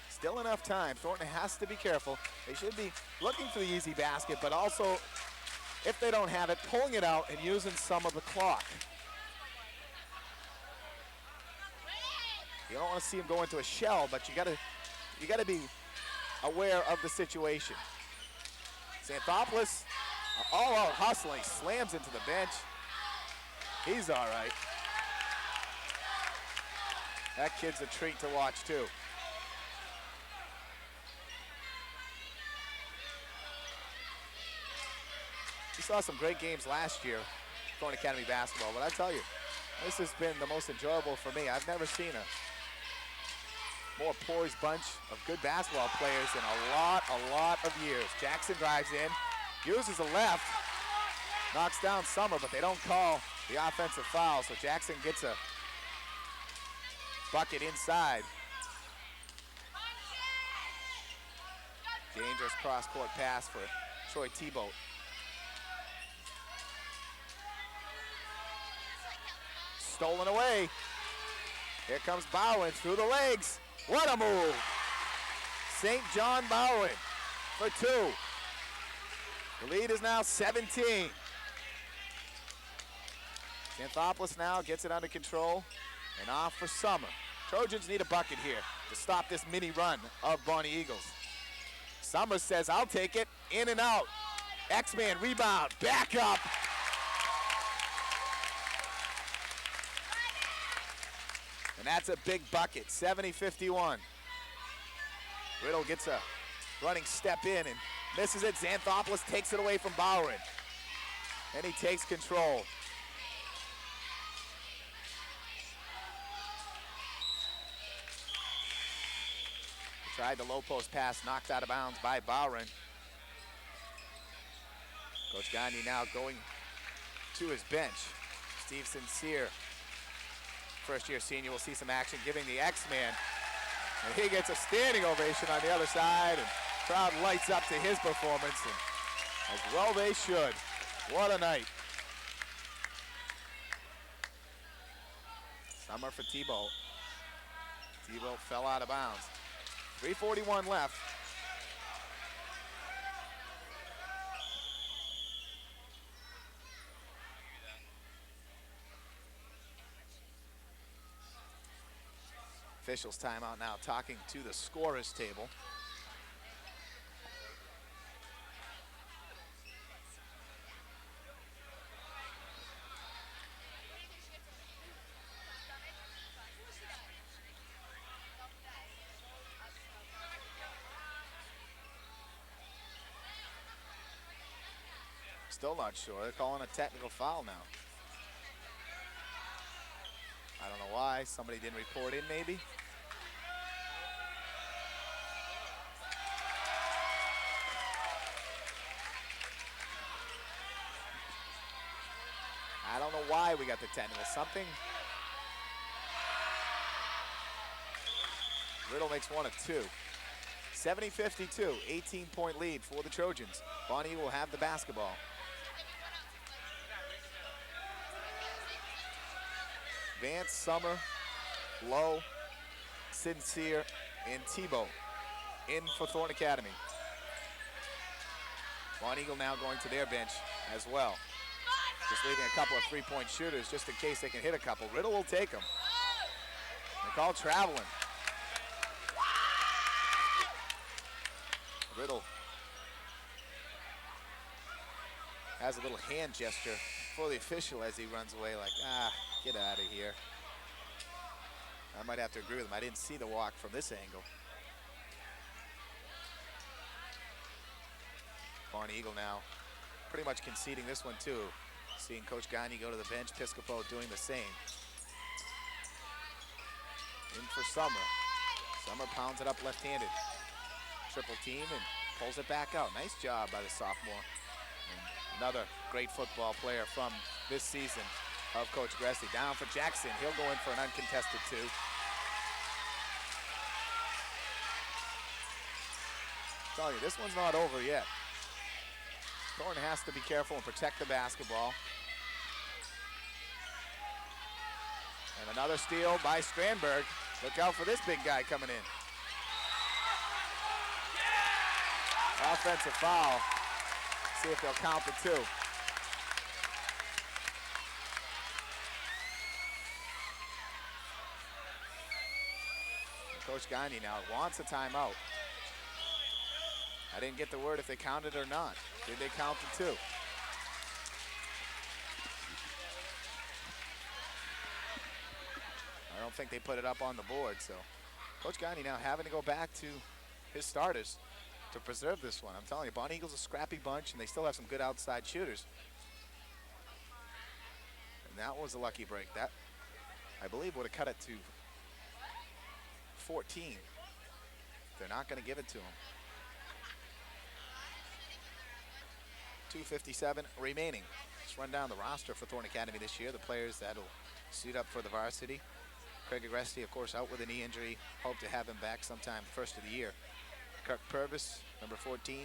Still enough time. Thornton has to be careful. They should be looking for the easy basket, but also, if they don't have it, pulling it out and using some of the clock. You don't want to see him go into a shell, but you gotta be aware of the situation. Xanthopoulos, all out hustling, slams into the bench. He's all right. That kid's a treat to watch too. We saw some great games last year, Thornton Academy basketball, but I tell you, this has been the most enjoyable for me. I've never seen a more poised bunch of good basketball players in a lot of years. Jackson drives in, uses the left, knocks down Summer, but they don't call the offensive foul, so Jackson gets a bucket inside. Dangerous cross-court pass for Troy Thibault. Stolen away. Here comes Bowen through the legs. What a move. St. John Bowen for 2. The lead is now 17. Xanthopoulos now gets it under control and off for Summer. Trojans need a bucket here to stop this mini run of Bonnie Eagles. Summer says, I'll take it, in and out. X-Man rebound, back up. And that's a big bucket, 70-51. Riddle gets a running step in and misses it. Xanthopoulos takes it away from Bowen. And he takes control. Tried the low post pass, knocked out of bounds by Bowron. Coach Gandhi now going to his bench. Steve Sincere, first-year senior, will see some action, giving the X-Man. And he gets a standing ovation on the other side, and crowd lights up to his performance, and as well they should. What a night. Summer for Thibault. Thibault fell out of bounds. 3:41 left. Officials timeout now, talking to the scorers table. Still not sure. They're calling a technical foul now. I don't know why. Somebody didn't report in, maybe. I don't know why we got the technical. Something. Riddle makes one of 2. 70-52, 18-point lead for the Trojans. Bonnie will have the basketball. Vance, Summer, Lowe, Sincere, and Thibault in for Thorne Academy. Bonnie Eagle now going to their bench as well. Just leaving a couple of three-point shooters just in case they can hit a couple. Riddle will take them. They call traveling. Riddle has a little hand gesture for the official as he runs away like, get out of here. I might have to agree with him. I didn't see the walk from this angle. Barney Eagle now pretty much conceding this one too. Seeing Coach Gagne go to the bench, Piscopo doing the same. In for Summer. Summer pounds it up left-handed. Triple team and pulls it back out. Nice job by the sophomore. And another great football player from this season of Coach Gressy. Down for Jackson. He'll go in for an uncontested 2. I'm telling you, this one's not over yet. Thorne has to be careful and protect the basketball. And another steal by Strandberg. Look out for this big guy coming in. Offensive foul. See if they'll count the 2. Coach Gagne now wants a timeout. I didn't get the word if they counted or not. Did they count the 2? I don't think they put it up on the board, so Coach Gagne now having to go back to his starters to preserve this one. I'm telling you, Bonnie Eagles a scrappy bunch, and they still have some good outside shooters. And that was a lucky break. That, I believe, would have cut it to 14. They're not going to give it to him. 2:57 remaining. Let's run down the roster for Thorne Academy this year, the players that'll suit up for the varsity. Craig Agresti, of course, out with a knee injury. Hope to have him back sometime first of the year. Kirk Purvis, number 14.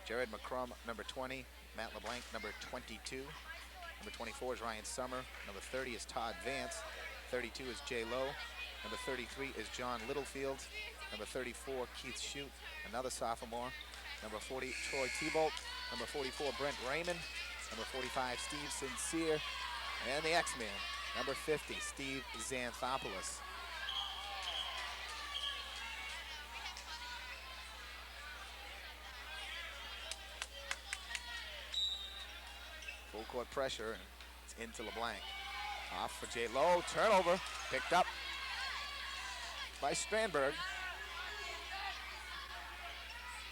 Jared McCrum, number 20. Matt LeBlanc, number 22. Number 24 is Ryan Summer. Number 30 is Todd Vance. 32 is Jay Lowe. Number 33 is John Littlefield. Number 34, Keith Shute, another sophomore. Number 40, Troy Thibault. Number 44, Brent Raymond. Number 45, Steve Sincere. And the X-Man, number 50, Steve Xanthopoulos. Full court pressure, and it's into LeBlanc. Off for Jay Lowe, turnover, picked up by Strandberg.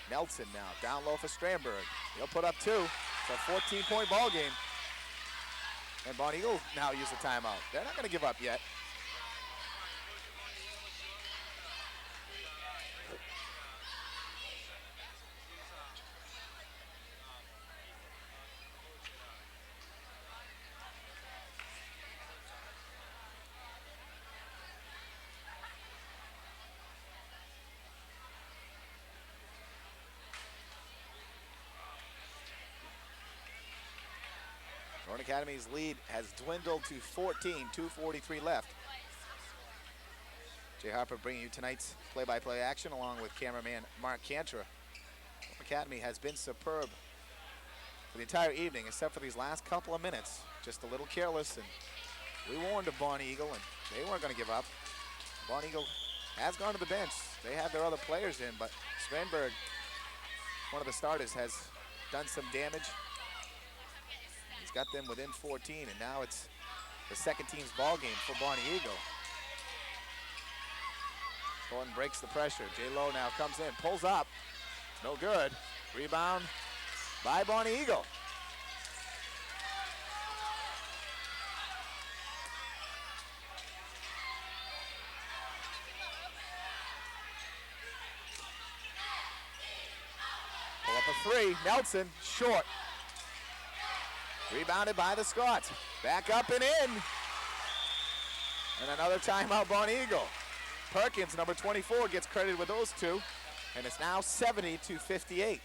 Nelson now, down low for Strandberg. He'll put up 2. It's a 14-point ball game. And Bonnie Eagle now use the timeout. They're not going to give up yet. Northern Academy's lead has dwindled to 14, 2:43 left. Jay Harper bringing you tonight's play-by-play action along with cameraman Mark Cantra. Northern Academy has been superb for the entire evening except for these last couple of minutes. Just a little careless, and we warned of Bonnie Eagle, and they weren't going to give up. Bonnie Eagle has gone to the bench. They have their other players in, but Strandberg, one of the starters, has done some damage. He's got them within 14, and now it's the second team's ball game for Bonnie Eagle. Thornton breaks the pressure. Jay Lowe now comes in, pulls up, no good. Rebound by Bonnie Eagle. Pull up a 3, Nelson, short. Rebounded by the Scots. Back up and in. And another timeout, Bonnie Eagle. Perkins, number 24, gets credited with those 2. And it's now 70-58.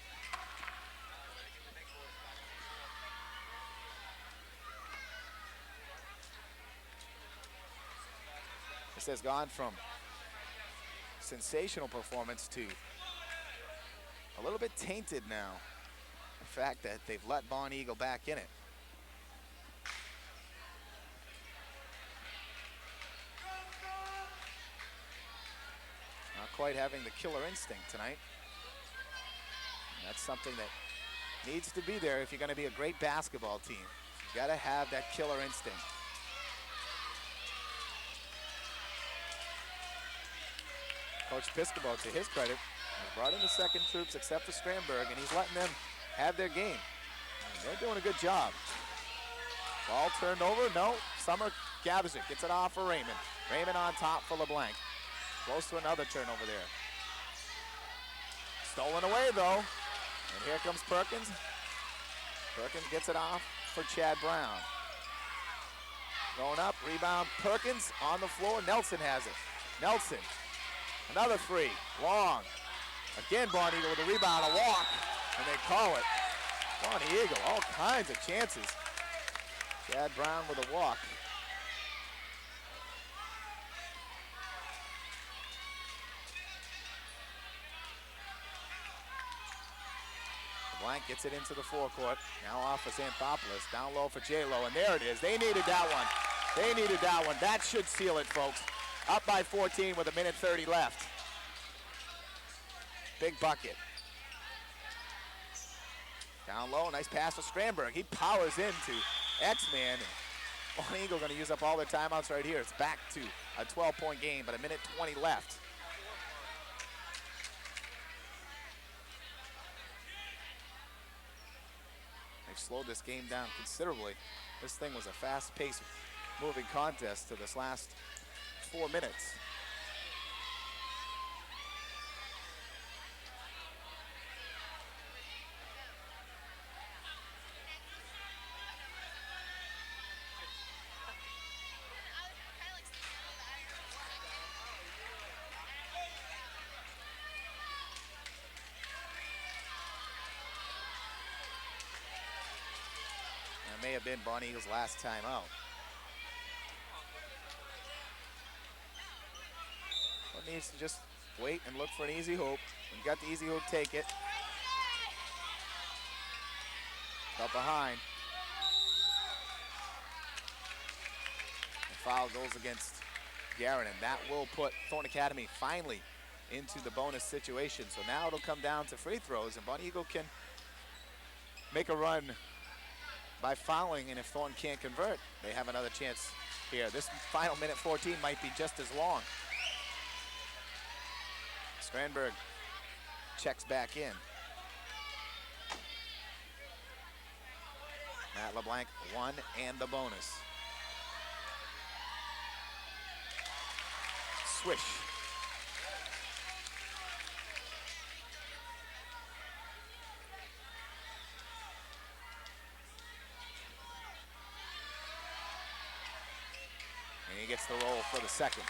This has gone from sensational performance to a little bit tainted now. The fact that they've let Bonnie Eagle back in it. Not quite having the killer instinct tonight. And that's something that needs to be there if you're going to be a great basketball team. You got to have that killer instinct. Coach Piscopo, to his credit, has brought in the second troops except for Strandberg, and he's letting them have their game. And they're doing a good job. Ball turned over, no. Summer gathers it, gets it off for Raymond. Raymond on top for LeBlanc. Close to another turnover there. Stolen away though. And here comes Perkins. Perkins gets it off for Chad Brown. Going up, rebound, Perkins on the floor. Nelson has it. Nelson, another 3, long. Again, Bonnie Eagle with a rebound, a walk, and they call it. Bonnie Eagle, all kinds of chances. Chad Brown with a walk. Blank gets it into the forecourt. Now off of Xanthopoulos. Down low for J-Lo, and there it is. They needed that one. They needed that one. That should seal it, folks. Up by 14 with 1:30 left. Big bucket. Down low, nice pass to Strandberg. He powers into X-Man. Bonnie Eagle going to use up all their timeouts right here. It's back to a 12-point game, but 1:20 left. They've slowed this game down considerably. This thing was a fast-paced moving contest to this last 4 minutes. have been Bonnie Eagles' last time out. One needs to just wait and look for an easy hoop. When you got the easy hoop, take it. Up behind. The foul goes against Guerin, and that will put Thorne Academy finally into the bonus situation. So now it'll come down to free throws, and Bonnie Eagle can make a run by fouling, and if Thorne can't convert, they have another chance here. This final minute 14 might be just as long. Strandberg checks back in. Matt LeBlanc won and the bonus. Swish. And he gets the roll for the second.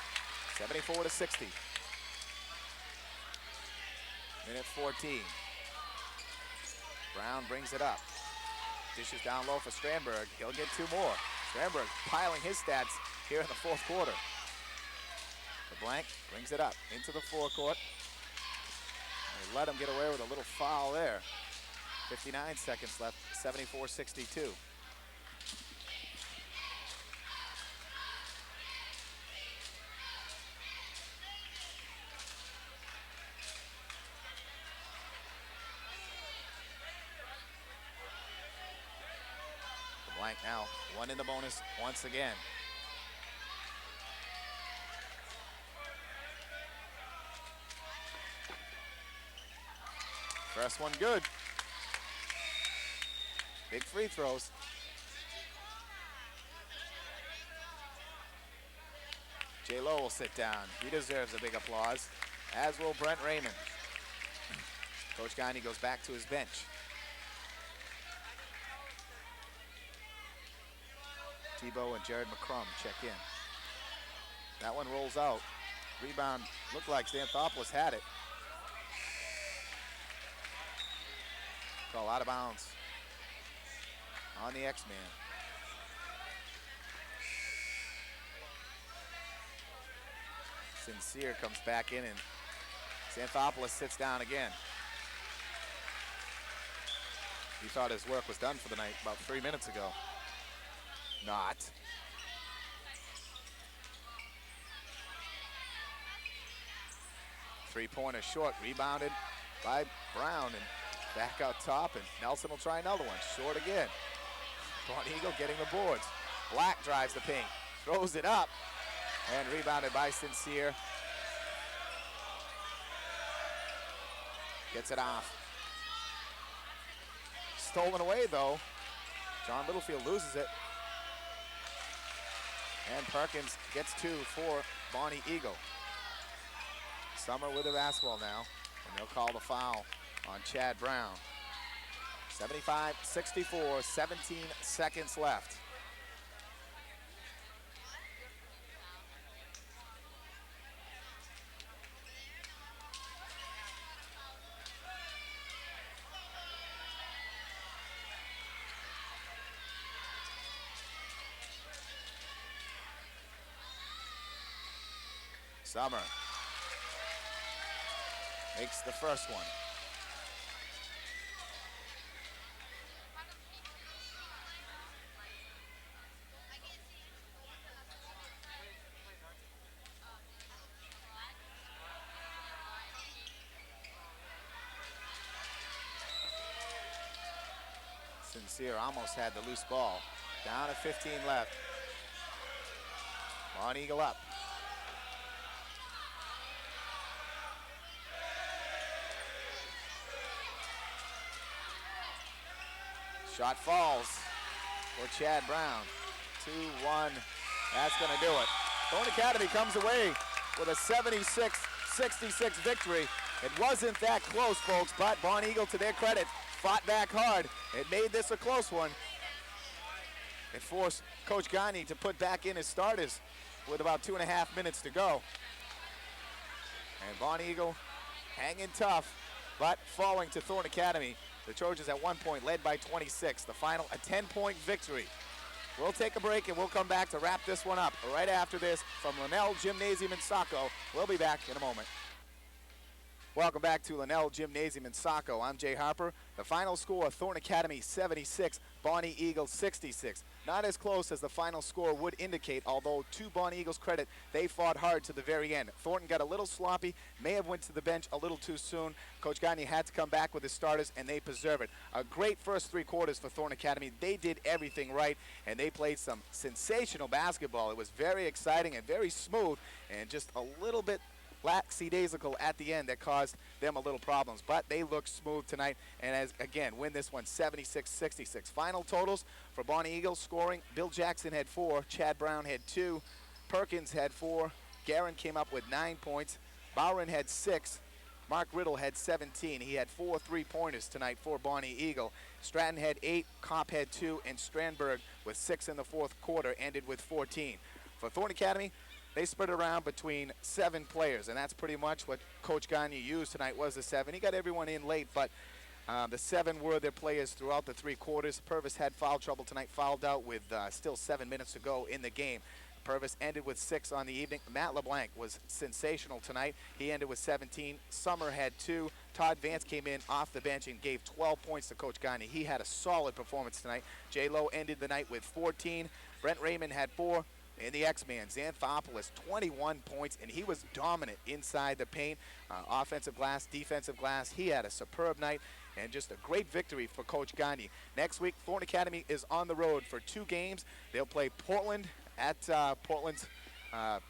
74-60. Minute 14. Brown brings it up. Dishes down low for Strandberg. He'll get two more. Strandberg piling his stats here in the fourth quarter. LeBlanc brings it up into the forecourt. They let him get away with a little foul there. 59 seconds left, 74-62. LeBlanc now, one in the bonus once again. First one good. Big free throws. J-Lo will sit down. He deserves a big applause, as will Brent Raymond. Coach Gagne goes back to his bench. Tebow and Jared McCrum check in. That one rolls out. Rebound looked like Xanthopoulos had it. Call out of bounds on the X-Man. Sincere comes back in and Xanthopoulos sits down again. He thought his work was done for the night about 3 minutes ago. Not. Three-pointer short, rebounded by Brown, and back out top, and Nelson will try another one. Short again. Bonnie Eagle getting the boards. Black drives the paint, throws it up, and rebounded by Sincere. Gets it off. Stolen away, though. John Littlefield loses it. And Perkins gets two for Bonnie Eagle. Summer with the basketball now, and they'll call the foul on Chad Brown. 75-64, 17 seconds left. Summer makes the first one. Sincere almost had the loose ball. Down to 15 left. Bonnie Eagle up. Shot falls for Chad Brown. 2-1. That's going to do it. Thorne Academy comes away with a 76-66 victory. It wasn't that close, folks, but Bonnie Eagle, to their credit, fought back hard. It made this a close one. It forced Coach Gagne to put back in his starters with about 2.5 minutes to go. And Bonnie Eagle hanging tough, but falling to Thorne Academy The Trojans at one point led by 26. The final, a 10-point victory. We'll take a break and we'll come back to wrap this one up right after this from Linnell Gymnasium in Saco. We'll be back in a moment. Welcome back to Linnell Gymnasium in Saco. I'm Jay Harper. The final score, Thornton Academy 76, Bonnie Eagles 66. Not as close as the final score would indicate, although to Bonnie Eagles' credit, they fought hard to the very end. Thornton got a little sloppy, may have went to the bench a little too soon. Coach Gagne had to come back with his starters, and they preserve it. A great first three quarters for Thornton Academy. They did everything right, and they played some sensational basketball. It was very exciting and very smooth, and just a little bit lackadaisical at the end that caused them a little problems, but they look smooth tonight, and as again win this one 76-66. Final totals for Bonnie Eagles: scoring, Bill Jackson had 4, Chad Brown had 2, Perkins had 4, Guerin came up with 9 points, Bowron had 6, Mark Riddle had 17. He had 4 3-pointers tonight for Bonnie Eagle. Stratton had 8, Kopp had 2, and Strandberg with 6 in the fourth quarter ended with 14. For Thornton Academy, they spread around between 7 players, and that's pretty much what Coach Gagne used tonight was the 7. He got everyone in late, but the 7 were their players throughout the 3 quarters. Purvis had foul trouble tonight, fouled out with still 7 minutes to go in the game. Purvis ended with 6 on the evening. Matt LeBlanc was sensational tonight. He ended with 17. Summer had 2. Todd Vance came in off the bench and gave 12 points to Coach Gagne. He had a solid performance tonight. J. Lowe ended the night with 14. Brent Raymond had 4. And the X-Man, Xanthopoulos, 21 points, and he was dominant inside the paint. Offensive glass, defensive glass. He had a superb night and just a great victory for Coach Gagne. Next week, Thornton Academy is on the road for 2 games. They'll play Portland at Portland's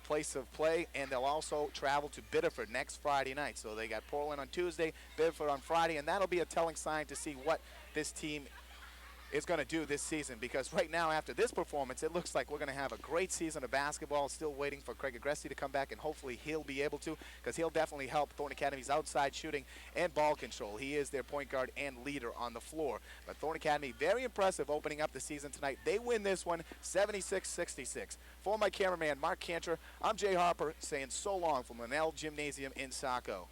place of play, and they'll also travel to Biddeford next Friday night. So they got Portland on Tuesday, Biddeford on Friday, and that'll be a telling sign to see what this team is going to do this season, because right now after this performance it looks like we're going to have a great season of basketball. Still waiting for Craig Agresti to come back, and hopefully he'll be able to, because he'll definitely help Thornton Academy's outside shooting and ball control. He is their point guard and leader on the floor. But Thornton Academy, very impressive opening up the season tonight. They win this one 76-66. For my cameraman Mark Cantor, I'm Jay Harper saying so long from Linnell Gymnasium in Saco.